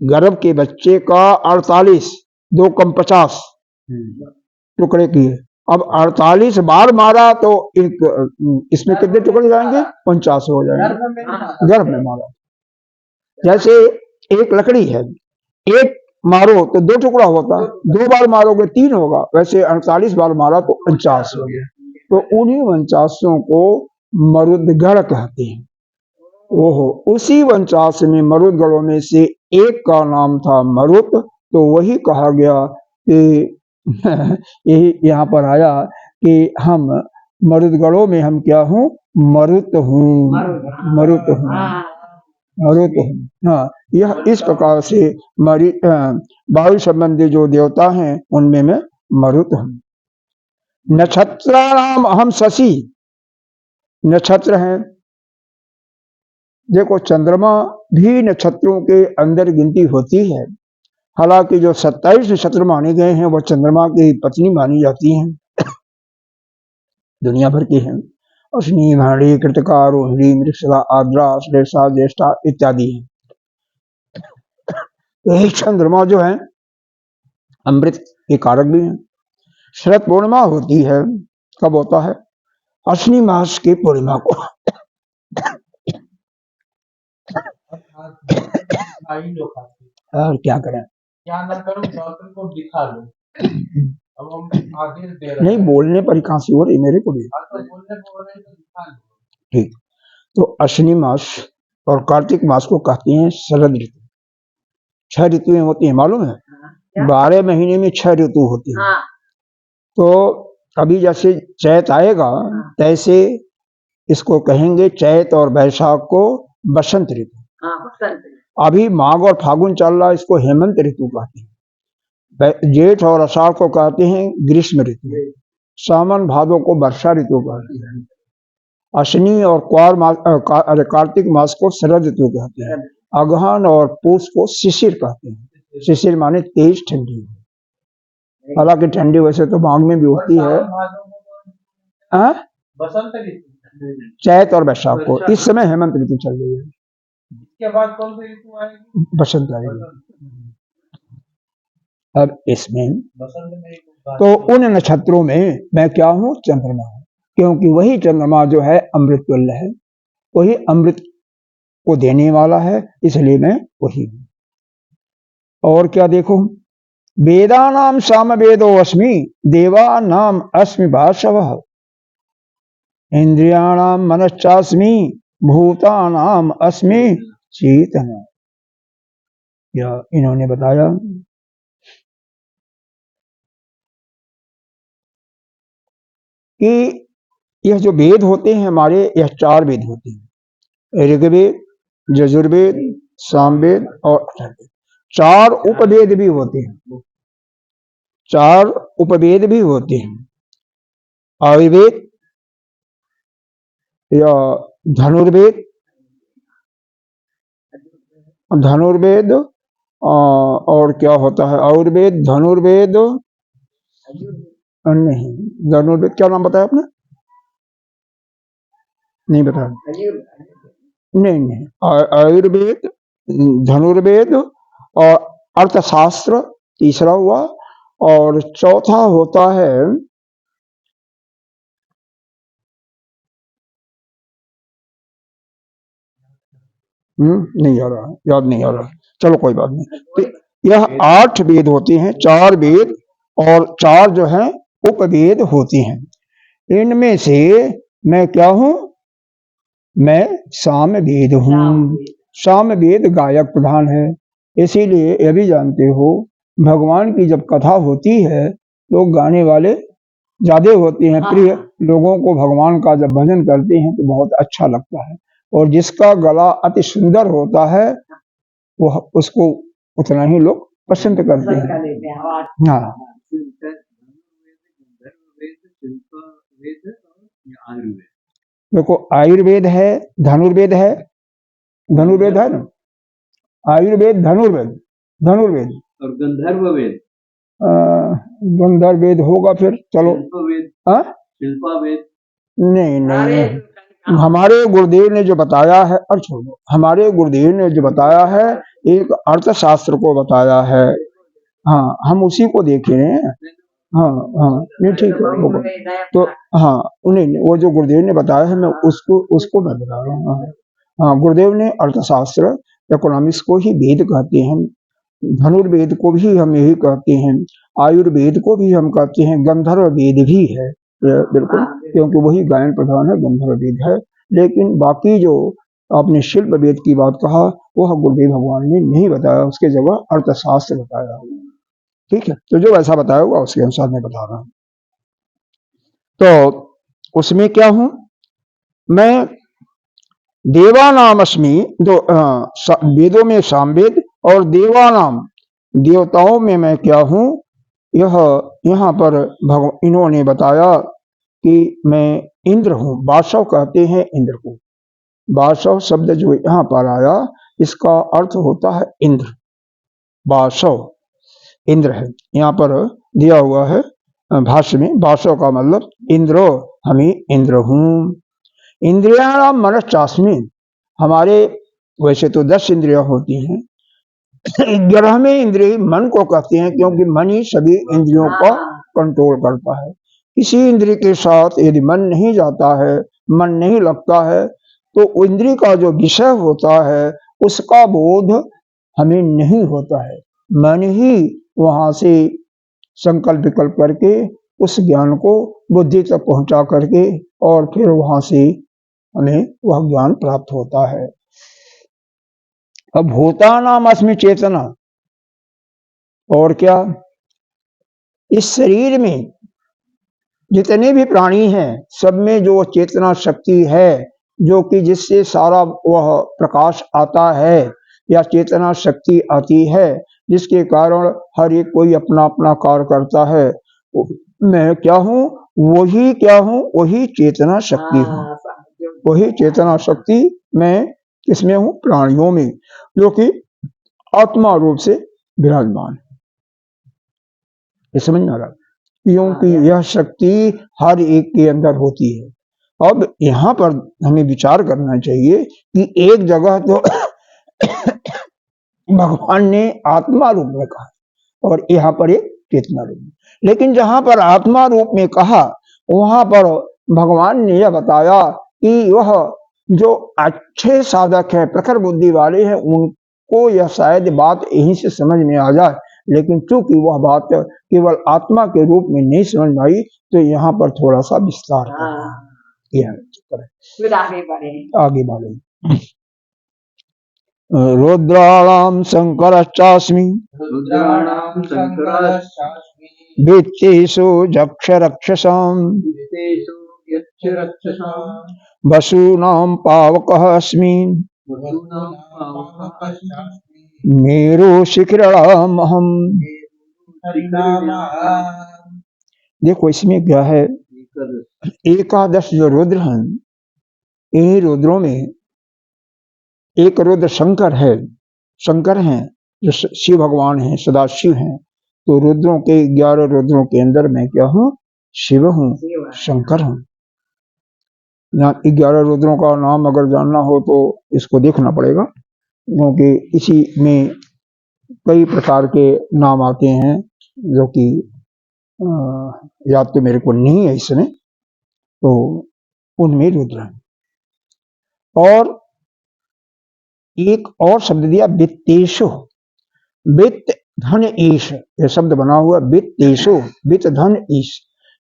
S1: गर्भ के बच्चे का 48, 2 कम 50 टुकड़े किए। अब 48 बार मारा तो इसमें कितने टुकड़े जाएंगे? 49 हो जाएंगे। गर्भ में मारा, जैसे एक लकड़ी है, एक मारो तो 2 टुकड़ा होता है, 2 बार मारोगे 3 होगा, वैसे 48 बार मारा तो 49 हो गया। तो उन्हीं 49 को मरुदगण कहते हैं। ओहो, उसी 49 में मरुदगणों में से एक का नाम था मरुत, तो वही कहा गया कि यही यहाँ पर आया कि हम मरुदगणों में हम क्या हूँ? मरुत हूँ, मरुत हूँ, मरुत हूँ। हाँ, यह इस प्रकार से वायु संबंधी जो देवता हैं उनमें मैं मरुत हूँ। नक्षत्राणाम अहम शशि, नक्षत्र हैं। देखो चंद्रमा भी नक्षत्रों के अंदर गिनती होती है, हालांकि जो 27 नक्षत्र माने गए हैं वह चंद्रमा की पत्नी मानी जाती हैं, दुनिया भर की हैं। अश्विनी, भाणी, कृतिका, रोहिणी, मृगशिरा, आर्द्रा, श्लेषा, ज्येष्ठा इत्यादि हैं। एक चंद्रमा जो है अमृत के कारक भी हैं। शरद पूर्णिमा होती है, कब होता है? अश्विनी मास की पूर्णिमा को। और क्या करें,
S2: क्या ना करूं, डॉक्टर को दिखा लो। अब हम आदेश दे रहे
S1: नहीं,
S2: हैं।
S1: बोलने पर ही खांसी हो रही मेरे को भी।
S2: हाँ, तो बोलने को बोल रहे हैं तो दिखा लो।
S1: ठीक, तो अश्विनी मास और कार्तिक मास को कहते हैं शरद ऋतु। 6 ऋतुएं होती हैं, मालूम है? 12 महीने में 6 ऋतु होती है। तो अभी जैसे चैत आएगा, तैसे इसको कहेंगे चैत और वैशाख को बसंत ऋतु। अभी माघ और फागुन चल रहा है, इसको हेमंत ऋतु कहते हैं। जेठ और आषाढ़ को कहते हैं ग्रीष्म ऋतु। सावन भादो को वर्षा ऋतु कहते हैं। अश्विनी और कार्तिक मास को शरद ऋतु कहते हैं। अगहन और पूस को शिशिर कहते हैं। शिशिर माने तेज ठंडी। हालांकि ठंडी वैसे तो माघ में भी होती है।
S2: बसंत ऋतु,
S1: चैत और वैशाख को। इस समय हेमंत ऋतु चल रही है।
S2: इसके बाद कौन सी ऋतु आएगी?
S1: बसंत आएगी। अब इसमें
S2: बसंत में
S1: तो उन नक्षत्रों में मैं क्या हूँ? चंद्रमा हूँ, क्योंकि वही चंद्रमा जो है अमृत तुल्य है, वही अमृत को देने वाला है, इसलिए मैं वही हूँ। और क्या देखो, वेदानाम साम वेदो अस्मि, देवानाम अस्मि भार्गवः, इंद्रियाणाम मनश्चास्मि, भूतानाम अस्मि चेतना। या इन्होंने बताया कि यह जो वेद होते हैं हमारे, यह 4 वेद होते हैं, ऋग्वेद, यजुर्वेद, सामवेद और अथर्ववेद। 4 उपवेद भी होते हैं। 4 उपवेद भी होते हैं। आयुर्वेद या धनुर्वेद, धनुर्वेद और क्या होता है, आयुर्वेद, धनुर्वेद नहीं, धनुर्वेद क्या नाम बताया आपने? नहीं बताया? नहीं, आयुर्वेद, धनुर्वेद और अर्थशास्त्र तीसरा हुआ, और चौथा होता है नहीं आ रहा, याद नहीं आ रहा, चलो कोई बात नहीं। तो यह 8 वेद होते हैं, 4 वेद और 4 जो है उपवेद होते हैं। इनमें से मैं क्या हूं? मैं सामवेद हूं। सामवेद गायक प्रधान है, इसीलिए यह भी जानते हो भगवान की जब कथा होती है तो गाने वाले ज्यादा होते हैं। प्रिय लोगों को भगवान का जब भजन करते हैं तो बहुत अच्छा लगता है, और जिसका गला अति सुंदर होता है वो उसको उतना ही लोग पसंद करते हैं। हाँ, देखो आयुर्वेद है, धनुर्वेद है, धनुर्वेद है ना, आयुर्वेद, धनुर्वेद, धनुर्वेद
S2: और गंधर्व वेद,
S1: गंधर्व वेद होगा फिर, चलो
S2: शिल्पा वेद
S1: नहीं, हमारे गुरुदेव ने जो बताया है, और छोड़ो, हमारे गुरुदेव ने जो बताया है एक अर्थशास्त्र को बताया है। हाँ, हम उसी को देख रहे हैं। हाँ हाँ, नहीं ठीक है, तो हाँ, उन्हें वो जो गुरुदेव ने बताया है मैं उसको मैं बता रहा हूँ। हाँ, गुरुदेव ने अर्थशास्त्र, इकोनॉमिक्स को ही वेद कहते हैं, धनुर्वेद को भी हम यही कहते हैं, आयुर्वेद को भी हम कहते हैं, गंधर्व वेद भी है बिल्कुल, क्योंकि वही गायन प्रधान है, गंधर्व वेद है। लेकिन बाकी जो आपने शिल्प वेद की बात कहा, वह गुरुदेव भगवान ने नहीं बताया, उसके जगह अर्थशास्त्र बताया। ठीक है, तो जो वैसा बताया होगा उसके अनुसार मैं बता रहा हूं। तो उसमें क्या हूं मैं? देवानाम अस्मि, जो वेदों में सामवेद, और देवानाम देवताओं में मैं क्या हूं? यह यहाँ पर इन्होंने बताया कि मैं इंद्र हूं। वासव कहते हैं इंद्र को। वासव शब्द जो यहाँ पर आया, इसका अर्थ होता है इंद्र। वासव इंद्र है, यहाँ पर दिया हुआ है भाष्य में। वासव का मतलब इंद्रो, हमें इंद्र हूं। इंद्रियाणाम मनश्चास्मि, हमारे वैसे तो 10 इंद्रियां होती हैं, 11वें इंद्रिय मन को कहते हैं, क्योंकि मन ही सभी इंद्रियों का कंट्रोल करता है। किसी इंद्रिय के साथ यदि मन नहीं जाता है, मन नहीं लगता है, तो इंद्रिय का जो विषय होता है उसका बोध हमें नहीं होता है। मन ही वहां से संकल्प विकल्प करके उस ज्ञान को बुद्धि तक पहुंचा करके और फिर वहां से हमें वह ज्ञान प्राप्त होता है। अब भूता नाम अस्मि चेतना, और क्या, इस शरीर में जितने भी प्राणी हैं सब में जो चेतना शक्ति है, जो कि जिससे सारा वह प्रकाश आता है या चेतना शक्ति आती है, जिसके कारण हर एक कोई अपना अपना कार्य करता है। मैं क्या हूँ, वही क्या हूँ, वही चेतना शक्ति हूँ। वही चेतना शक्ति मैं किसमें हूँ, प्राणियों में, जो कि आत्मा रूप से विराजमान है। ये समझ में आ रहा, क्योंकि यह शक्ति हर एक के अंदर होती है। अब यहाँ पर हमें विचार करना चाहिए कि एक जगह तो भगवान ने आत्मा रूप में कहा और यहाँ पर एक चेतना रूप में, लेकिन जहां पर आत्मा रूप में कहा वहां पर भगवान ने यह बताया कि वह जो अच्छे साधक है, प्रखर बुद्धि वाले हैं, उनको यह शायद बात यहीं से समझ में आ जाए, लेकिन चूंकि वह बात केवल आत्मा के रूप में नहीं समझ में आई तो यहाँ पर थोड़ा सा विस्तार आगे बढ़े। रुद्राणाम शंकरश्चास्मि वित्तेषु जक्ष रक्षसाम् वसूनां पावकः अस्मि मेरु शिखिरामहम्। देखो इसमें क्या है, एकादश जो रुद्र हैं, इन्हीं रुद्रों में एक रुद्र शंकर है, शंकर हैं जो शिव भगवान हैं, सदाशिव हैं। तो रुद्रों के 11 रुद्रों के अंदर मैं क्या हूँ, शिव हूँ, शंकर हूँ। 11 रुद्रों का नाम अगर जानना हो तो इसको देखना पड़ेगा, क्योंकि इसी में कई प्रकार के नाम आते हैं जो कि याद तो मेरे को नहीं है इसमें, तो उनमें रुद्र है। और एक और शब्द दिया वित्तेषु, वित्त धन ईश, यह शब्द बना हुआ वित्तेषु, वित्त धन ईश,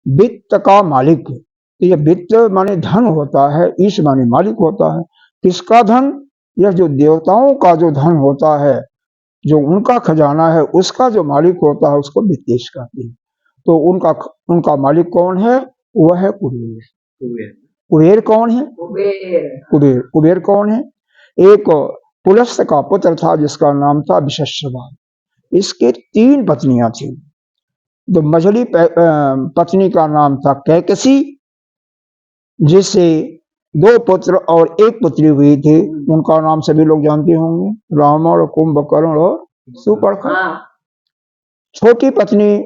S1: वित्त का मालिक। तो यह वित्त माने धन होता है, ईश माने मालिक होता है। किसका धन, यह जो देवताओं का जो धन होता है, जो उनका खजाना है, उसका जो मालिक होता है उसको वित्तेश कहते हैं। तो उनका मालिक कौन है, वह है कुबेर। कुबेर कौन है, कुबेर कौन है, एक पुलस्त का पुत्र था जिसका नाम था विशस्रवा। इसके 3 पत्नियां थी। तो मझली पत्नी का नाम था कैकसी, जिससे 2 पुत्र और 1 पुत्री हुई थी। उनका नाम सभी लोग जानते होंगे, रावण, कुंभकर्ण और शूर्पणखा। छोटी पत्नी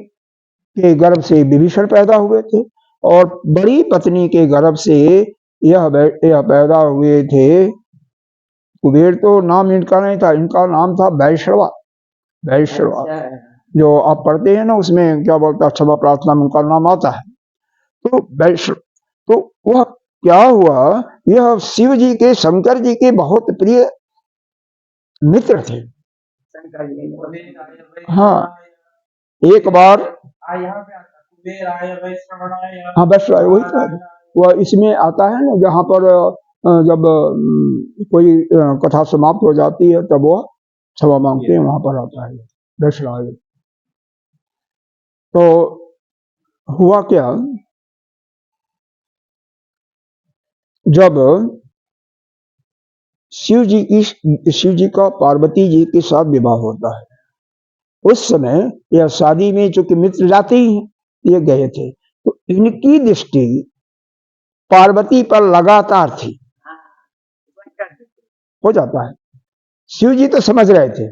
S1: के गर्भ से विभीषण पैदा हुए थे और बड़ी पत्नी के गर्भ से यह पैदा हुए थे। कुबेर तो नाम इनका नहीं था, इनका नाम था वैश्रवा। वैश्रवा जो आप पढ़ते हैं ना, उसमें क्या बोलता है, क्षमा प्रार्थना में उनका नाम आता है। तो वैश्र, तो वह क्या हुआ, यह शिव जी के, शंकर जी के बहुत प्रिय मित्र थे। हाँ, एक बार हाँ वैश्रवा वही था, वह इसमें आता है ना, जहाँ पर जब कोई कथा समाप्त हो जाती है तब वह क्षमा मांगते हैं, वहां पर आता है वैश्रवा। तो हुआ क्या, जब शिव जी का पार्वती जी के साथ विवाह होता है, उस समय यह शादी में चूंकि मित्र जाते ही ये गए थे, तो इनकी दृष्टि पार्वती पर लगातार थी। हो जाता है, शिव जी तो समझ रहे थे,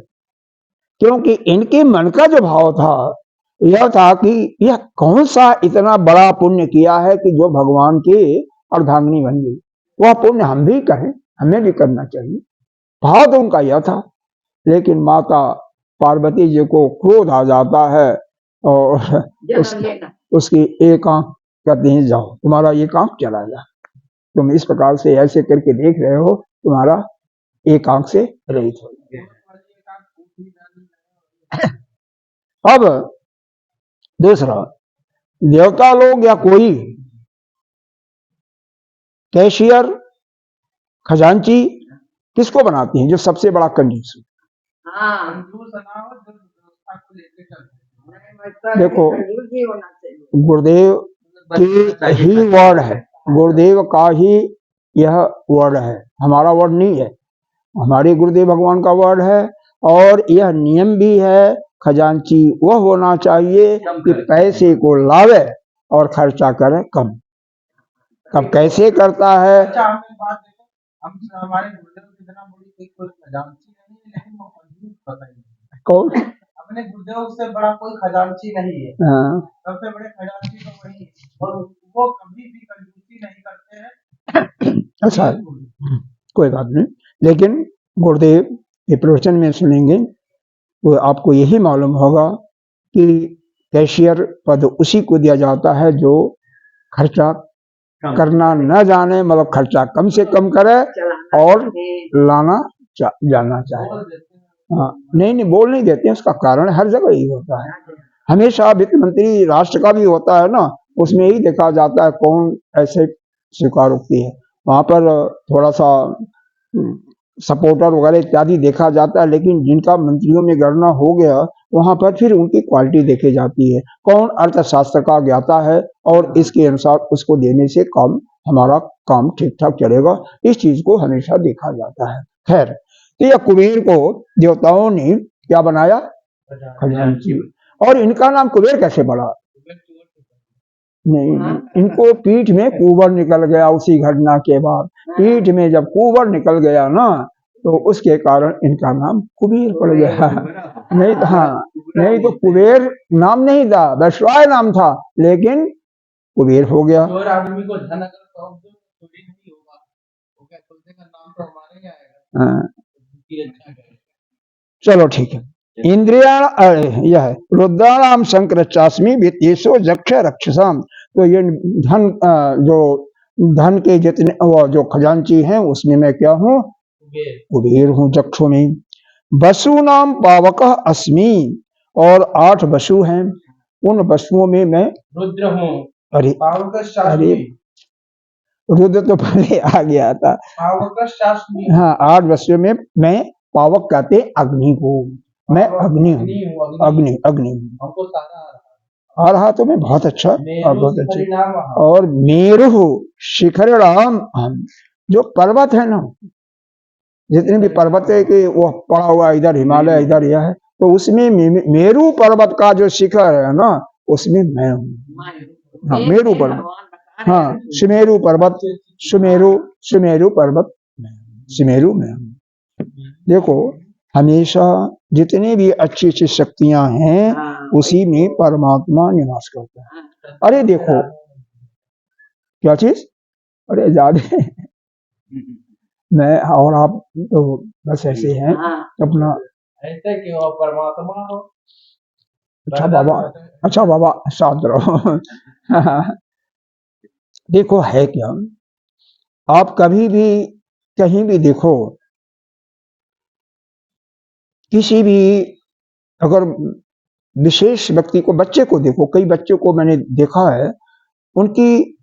S1: क्योंकि इनके मन का जो भाव था यह था कि यह कौन सा इतना बड़ा पुण्य किया है कि जो भगवान की अर्धांगिनी बन गई, वह पुण्य हम भी करें, हमें भी करना चाहिए। भाव तो उनका यह था। लेकिन माता पार्वती जी को क्रोध आ जाता है और उसकी एक आंख कहते हैं, जाओ तुम्हारा एक आंख चला जा, तुम इस प्रकार से ऐसे करके देख रहे हो, तुम्हारा एक आंख से रहित हो गया। अब दूसरा, देवता लोग या कोई कैशियर, खजांची किसको बनाती हैं? जो सबसे बड़ा कंजूस।
S2: कंजूस ना हो जो व्यवस्था को लेके चलते हैं।
S1: देखो, गुरुदेव की ही वर्ड है, गुरुदेव का ही यह वर्ड है, हमारा वर्ड नहीं है। हमारे गुरुदेव भगवान का वर्ड है और यह नियम भी है। खजांची वह होना चाहिए कि पैसे को लावे और खर्चा करे कम। कब कैसे करता है?
S2: अच्छा, हम एक बात देखो, हम हमारे गुरुदेव कितना बड़ी एक कोई खजांची नहीं है, लेकिन वो कंजूस पता ही नहीं।
S1: कौन?
S2: अपने गुरुदेव से बड़ा कोई खजांची नहीं है।
S1: हाँ।
S2: सबसे बड़े खजांची तो वही है, और वो कभी भी कंजूसी नहीं करते हैं।
S1: अच्छा, कोई बात नहीं, लेकिन गुरुदेव के प्रवचन में सुनेंगे वो आपको यही मालूम होगा कि कैशियर पद उसी को दिया जाता है जो खर्चा करना न जाने, मतलब खर्चा कम से कम करे और लाना जाना चाहे। हाँ, नहीं बोल नहीं देते हैं, उसका कारण हर जगह यही होता है। हमेशा वित्त मंत्री राष्ट्र का भी होता है ना, उसमें ही देखा जाता है कौन ऐसे स्वीकारोक्ति है, वहां पर थोड़ा सा सपोर्टर वगैरह इत्यादि देखा जाता है, लेकिन जिनका मंत्रियों में गणना हो गया वहां पर फिर उनकी क्वालिटी देखी जाती है, कौन अर्थशास्त्र का ज्ञाता है और इसके अनुसार उसको देने से काम हमारा काम ठीक ठाक चलेगा। इस चीज को हमेशा देखा जाता है। खैर, तो यह कुबेर को देवताओं ने क्या बनाया? खजांची। और इनका नाम कुबेर कैसे पड़ा? नहीं, इनको पीठ में कुंवर निकल गया उसी घटना के बाद। पीठ में जब कुंवर निकल गया ना, तो उसके कारण इनका नाम कुबेर पड़ गया। नहीं तो हाँ, नहीं तो कुबेर नाम नहीं था, वैश्वाय नाम था, लेकिन कुबेर हो गया।
S2: आदमी को धन अगर चोरी नहीं होगा, तो क्या तुलसी का नाम तो हमारे ही आएगा। हाँ।
S1: चलो ठीक है। इंद्रिया यह है रुद्राणाम शंकर चास्मी वित्तेशो जक्ष रक्षसाम। तो ये धन जो धन के जितने वो जो खजांची हैं उसमें मैं क्या हूँ? कुबेर हूँ, जक्षों में। वसु नाम पावक अस्मि, और 8 वसु हैं, उन वसुओं में मैं
S2: रुद्र हूँ।
S1: अरे अरे, रुद्र तो पहले आ गया था। हाँ, 8 वसुओं में मैं पावक कहते अग्नि को, मैं अग्नि हूँ, अग्नि अग्नि आ रहा तो मैं बहुत अच्छा और बहुत अच्छा। और मेरु शिखर राम, जो पर्वत है ना, जितने भी पर्वत है कि वो पड़ा हुआ इधर हिमालय इधर यह है, तो उसमें मेरु पर्वत का जो शिखर है ना उसमें मैं हूँ। हाँ, मेरु पर्वत, हाँ सुमेरु पर्वत, सुमेरु पर्वत, सुमेरु में हूँ। देखो, हमेशा जितनी भी अच्छी अच्छी शक्तियां हैं उसी में परमात्मा निवास करता है। अरे देखो क्या चीज, अरे ज्यादा मैं और आप तो बस ऐसे हैं अपना।
S2: ऐसे क्यों? परमात्मा हो।
S1: अच्छा बाबा शांत रहो। देखो है क्या, आप कभी भी कहीं भी देखो, किसी भी अगर विशेष व्यक्ति को, बच्चे को देखो, कई बच्चों को मैंने देखा है, उनकी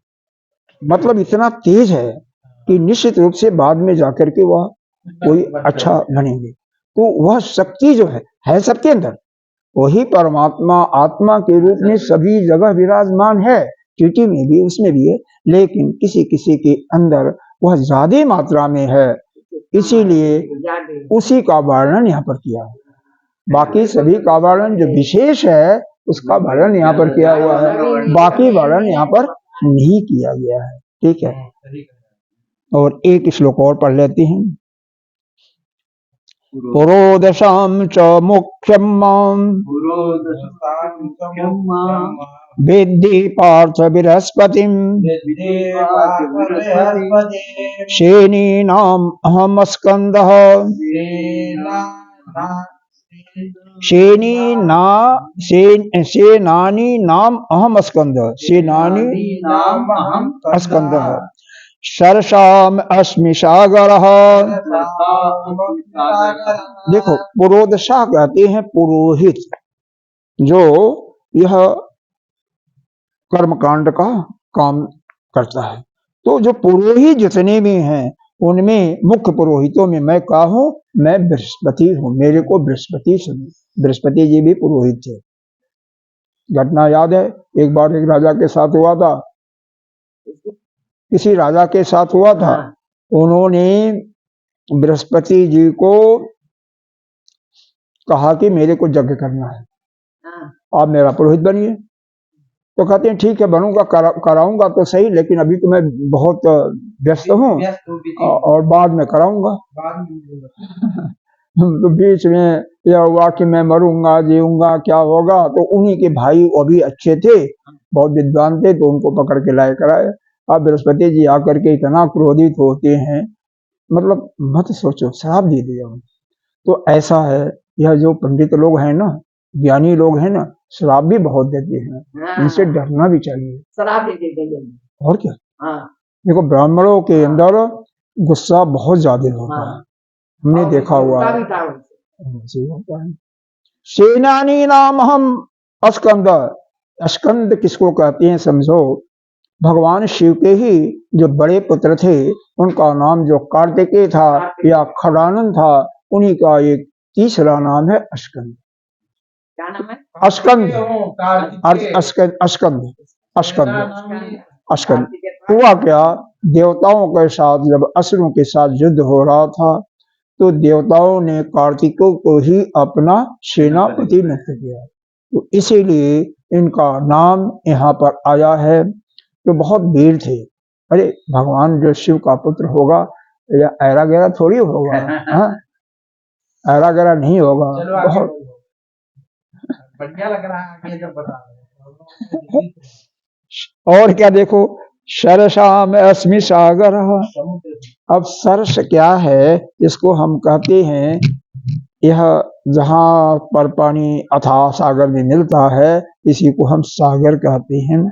S1: मतलब इतना तेज है कि निश्चित रूप से बाद में जाकर के वह कोई अच्छा बनेंगे। तो वह शक्ति जो है सबके अंदर, वही परमात्मा आत्मा के रूप में सभी जगह विराजमान है, चीटी में भी उसमें भी है, लेकिन किसी किसी के अंदर वह ज्यादा मात्रा में है, इसीलिए उसी का वर्णन यहाँ पर किया है। बाकी सभी का वर्णन जो विशेष है उसका वर्णन यहाँ पर किया हुआ है, बाकी वर्णन यहाँ पर नहीं किया गया है। ठीक है, और एक श्लोक और पढ़ लेते हैं। पुरोदशाम च मुख्यम माम विद्धि पार्थ बृहस्पतिम शेनीनाम अहम स्कंदः सेनानी नाम अहम स्कंदः, सेनानी नाम स्कंदः, सरसाम अस्मि सागरः। देखो, पुरोदशा कहते हैं पुरोहित, जो यह कर्मकांड का काम करता है। तो जो पुरोहित जितने भी हैं उनमें मुख्य पुरोहितों में मैं क्या हूं, मैं बृहस्पति हूं। मेरे को बृहस्पति सुने, बृहस्पति जी भी पुरोहित थे। घटना याद है, एक बार एक राजा के साथ हुआ था, किसी राजा के साथ हुआ था। उन्होंने बृहस्पति जी को कहा कि मेरे को यज्ञ करना है, आप मेरा पुरोहित बनिए। तो कहते हैं ठीक है बनूंगा, कराऊंगा तो सही, लेकिन अभी तो मैं बहुत व्यस्त हूँ और बाद में कराऊंगा। तो बीच में यह हुआ कि मैं मरूंगा जीऊंगा क्या होगा। तो उन्हीं के भाई वो भी अच्छे थे, बहुत विद्वान थे, तो उनको पकड़ के लाए कराए। अब बृहस्पति जी आकर के इतना क्रोधित होते हैं, मतलब मत सोचो, श्राप दे दिया। तो ऐसा है, यह जो पंडित लोग हैं ना, ज्ञानी लोग हैं ना, श्राप भी बहुत देते हैं, इनसे डरना भी चाहिए। श्राप देते और क्या। देखो ब्राह्मणों के अंदर गुस्सा बहुत ज्यादा होता है, हमने देखा हुआ है। सेनानी नाम हम स्कंद, स्कंद किसको कहते हैं समझो, भगवान शिव के ही जो बड़े पुत्र थे उनका नाम जो कार्तिकेय था या खड़ानंद था, उन्हीं का एक तीसरा नाम है स्कंद। क्या नाम है? स्कंद, स्कंद। हुआ क्या, देवताओं के साथ जब असुरों के साथ युद्ध हो रहा था तो देवताओं ने कार्तिकों को ही अपना सेनापति नियुक्त किया, तो इसीलिए इनका नाम यहाँ पर आया है। तो बहुत वीर थे। अरे भगवान जो शिव का पुत्र होगा या ऐरा गैरा थोड़ी होगा, ऐरा गैरा नहीं होगा। बहुत बढ़िया लग रहा है जब बता रहे हैं। और क्या देखो, सरसाम अस्मि सागर। अब सरस क्या है, इसको हम कहते हैं यह जहाँ पर पानी अथाह सागर में मिलता है, इसी को हम सागर कहते हैं।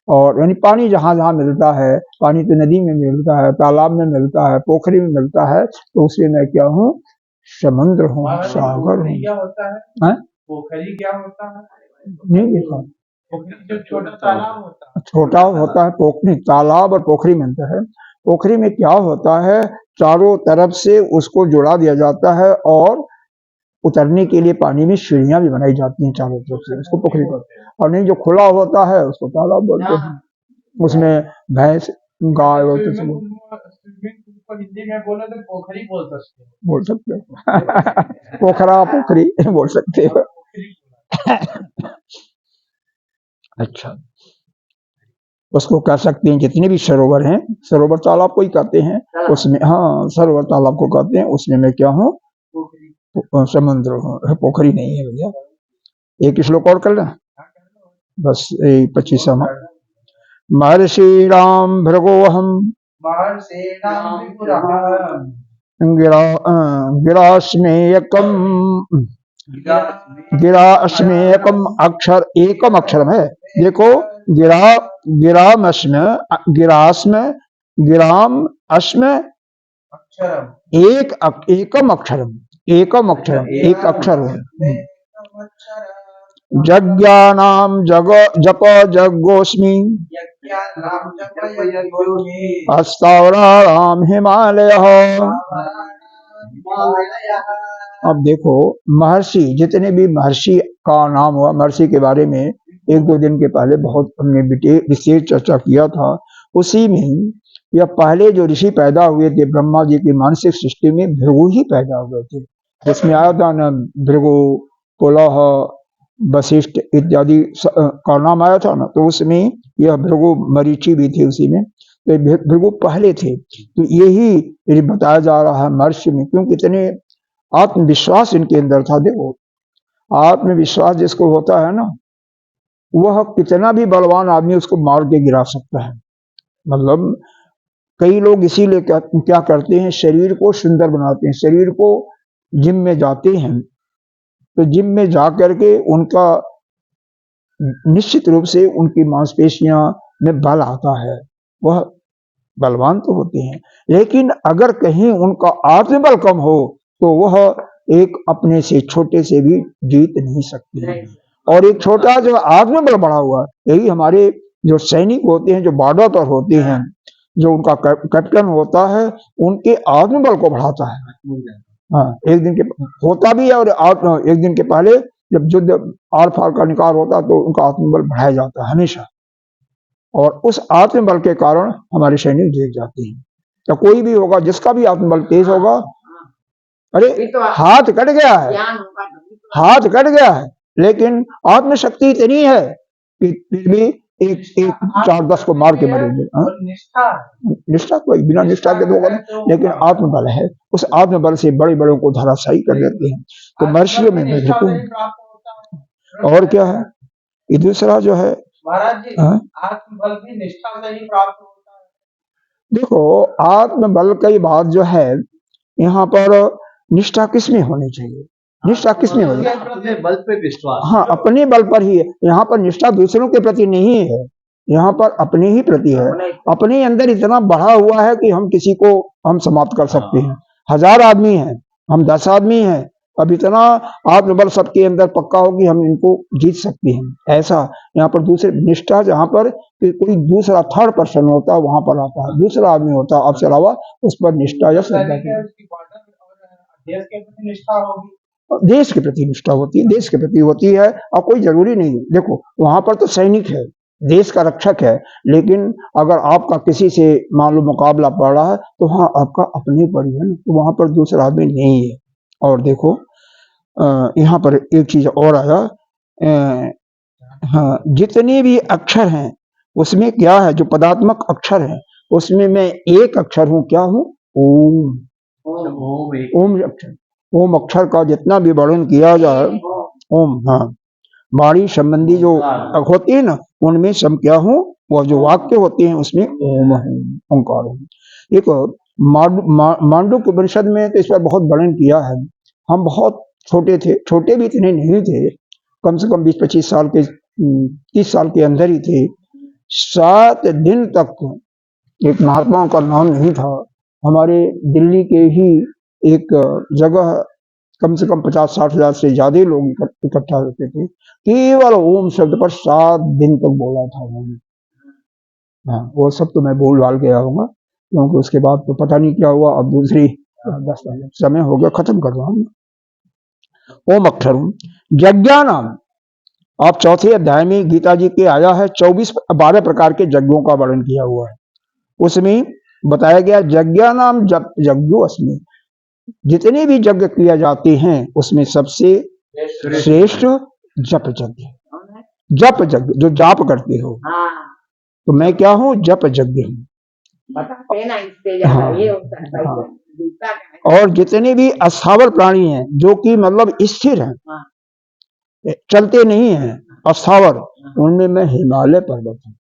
S1: और यानी पानी जहाँ जहाँ मिलता है, पानी तो नदी में मिलता है, तालाब में मिलता है, पोखरी में मिलता है, तो उससे मैं क्या हूँ, समुद्र हूँ, सागर हूँ। क्या होता है पोखरी, क्या होता है नहीं देखा। जो छोटा तालाब होता है, छोटा होता है पोखरी, तालाब और पोखरी में अंतर है। पोखरी में क्या होता है, चारों तरफ से उसको जोड़ा दिया जाता है और उतरने के लिए पानी में सीढ़ियां भी बनाई जाती हैं चारों तरफ से, उसको पोखरी बोलते हैं। और नहीं जो खुला होता है उसको तालाब बोलते हैं, उसमें भैंस गाय होती है। हिंदी में बोले तो पोखरी बोल सकते हैं पोखरा पोखरी बोल सकते हो। अच्छा, उसको कह सकते हैं जितने भी सरोवर हैं, सरोवर तालाब को ही कहते हैं, उसमें हाँ सरोवर तालाब को कहते हैं, उसमें मैं क्या हूँ, समुद्र हूँ, पोखरी नहीं है भैया। एक श्लोक और कर लें बस, 25 महर्षि राम भृगोहम गिरास्मेयकम, गिरास्मेयकम अक्षर, एकम अक्षरम है। देखो गिराम अस्म, गिरास्म, गिराम अस्म एकम अक्षरम, एकम अक्षरम, एक अक्षर है। यज्ञानाम जप जगोस्मि, अस्तावराणाम हिमालय। अब देखो महर्षि, जितने भी महर्षि का नाम हुआ, महर्षि के बारे में 1-2 दिन के पहले बहुत हमने विशेष चर्चा किया था। उसी में यह पहले जो ऋषि पैदा हुए थे ब्रह्मा जी की मानसिक सृष्टि में, भृगु ही पैदा हुए थे। उसमें आया था न, भृगु, पुलह, वशिष्ठ इत्यादि का नाम आया था ना, तो उसमें यह भृगु मरीचि भी थे उसी में, तो भृगु पहले थे। तो यही बताया जा रहा है महर्षि में, क्योंकि इतने आत्मविश्वास इनके अंदर था। देखो आत्मविश्वास जिसको होता है ना, वह कितना भी बलवान आदमी उसको मार के गिरा सकता है। मतलब कई लोग इसीलिए क्या करते हैं, शरीर को सुंदर बनाते हैं, शरीर को जिम में जाते हैं, तो जिम में जा करके उनका निश्चित रूप से उनकी मांसपेशियां में बल आता है, वह बलवान तो होते हैं, लेकिन अगर कहीं उनका आत्मबल कम हो तो वह एक अपने से छोटे से भी जीत नहीं सकते हैं। और एक छोटा जो आत्मबल बढ़ा हुआ है, यही हमारे जो सैनिक होते हैं, जो बॉर्डर पर होते हैं, जो उनका कैप्टन होता है, उनके आत्मबल को बढ़ाता है। हाँ, एक दिन के होता भी है, और एक दिन के पहले जब युद्ध आर फार का निकाल होता है तो उनका आत्मबल बढ़ाया जाता है हमेशा, और उस आत्मबल के कारण हमारे सैनिक जीत जाते हैं। तो कोई भी होगा जिसका भी आत्मबल तेज होगा, अरे हाथ कट गया है, हाथ कट गया है, लेकिन आत्मशक्ति इतनी है कि फिर भी एक 4-10 को मार के मरेंगे। निष्ठा कोई बिना निष्ठा के तो होगा, लेकिन आत्मबल है, उस आत्मबल से बड़े बड़ों को धराशायी कर देते हैं। तो महर्षियों में मैं देखूं, और क्या है ये दूसरा जो है
S2: महाराज जी, आत्मबल भी निष्ठा से ही प्राप्त होता है।
S1: देखो, आत्मबल की बात जो है, यहाँ पर निष्ठा किसमें होनी चाहिए? निष्ठा किसमें होनी चाहिए?
S2: अपने बल पे विश्वास।
S1: हाँ, अपने बल पर ही है। यहाँ पर निष्ठा दूसरों के प्रति नहीं है, यहाँ पर अपने ही प्रति है। अपने अंदर इतना बढ़ा हुआ है कि हम किसी को हम समाप्त कर सकते हैं। 1000 आदमी हैं, हम 10 आदमी हैं, अब इतना आत्मबल सबके अंदर पक्का हो कि हम इनको जीत सकते हैं। ऐसा यहाँ पर दूसरे निष्ठा, जहाँ पर कोई दूसरा थर्ड पर्सन होता है वहां पर आता है, दूसरा आदमी होता है, आपसे अलावा उस पर निष्ठा या श्रद्धा
S2: देश के प्रति निष्ठा होगी,
S1: देश के प्रति निष्ठा होती है, देश के प्रति होती है। और कोई जरूरी नहीं है, देखो वहां पर तो सैनिक है, देश का रक्षक है, लेकिन अगर आपका किसी से मान लो मुकाबला पड़ रहा है तो हाँ आपका अपने पर ही है, तो वहां पर दूसरा आदमी नहीं है। और देखो यहाँ पर एक चीज और आया, हाँ, जितने भी अक्षर हैं उसमें क्या है, जो पदात्मक अक्षर है उसमें मैं एक अक्षर हूँ, क्या हूँ? ओम। ओम अक्षर, ओम अक्षर का जितना भी वर्णन किया जाए, ओम, हाँ, वाणी संबंधी जो होती है ना, उनमें सब क्या हूँ, वो जो वाक्य होते हैं उसमें ओम है, ओंकार है। एक मांडुक्य उपनिषद में तो इस पर बहुत वर्णन किया है। हम बहुत छोटे थे, छोटे भी इतने नहीं थे, कम से कम 20-25 साल के, 30 साल के अंदर ही थे। 7 दिन तक एक महात्मा का नाम नहीं था। हमारे दिल्ली के ही एक जगह कम से कम 50-60 हजार से ज्यादा लोग इकट्ठा होते थे, केवल ओम शब्द पर 7 दिन तक बोला था उन्होंने। हाँ, वो सब तो मैं बोल बाल के आऊंगा, क्योंकि उसके बाद तो पता नहीं क्या हुआ। अब दूसरी 10 समय हो गया, खत्म कर रहा हूँ। ओम अक्षर यज्ञानाम, आप 4थे अध्याय में गीता जी के आया है 12 प्रकार के यज्ञों का वर्णन किया हुआ है। उसमें बताया गया यज्ञानाम यज्ञो अस्मि, जितने भी यज्ञ किया जाते हैं उसमें सबसे श्रेष्ठ जप यज्ञ, जप यज्ञ, जो जाप करते हो। तो मैं क्या हूँ? जप यज्ञ हूँ। हाँ, हाँ। और जितने भी अस्थावर प्राणी हैं, जो कि मतलब स्थिर हैं, चलते नहीं हैं, अस्थावर, उनमें मैं हिमालय पर्वत हूँ।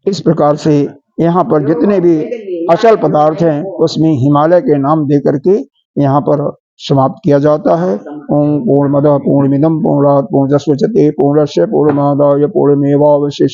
S1: इस प्रकार से यहाँ पर जितने भी अचल पदार्थ हैं उसमें हिमालय के नाम दे करके यहाँ पर समाप्त किया जाता है। ओम पूर्णमदः पूर्णमिदं पूर्णात् पूर्णमुदच्यते पूर्णस्य पूर्णमादाय पूर्णमेवावशिष्यते।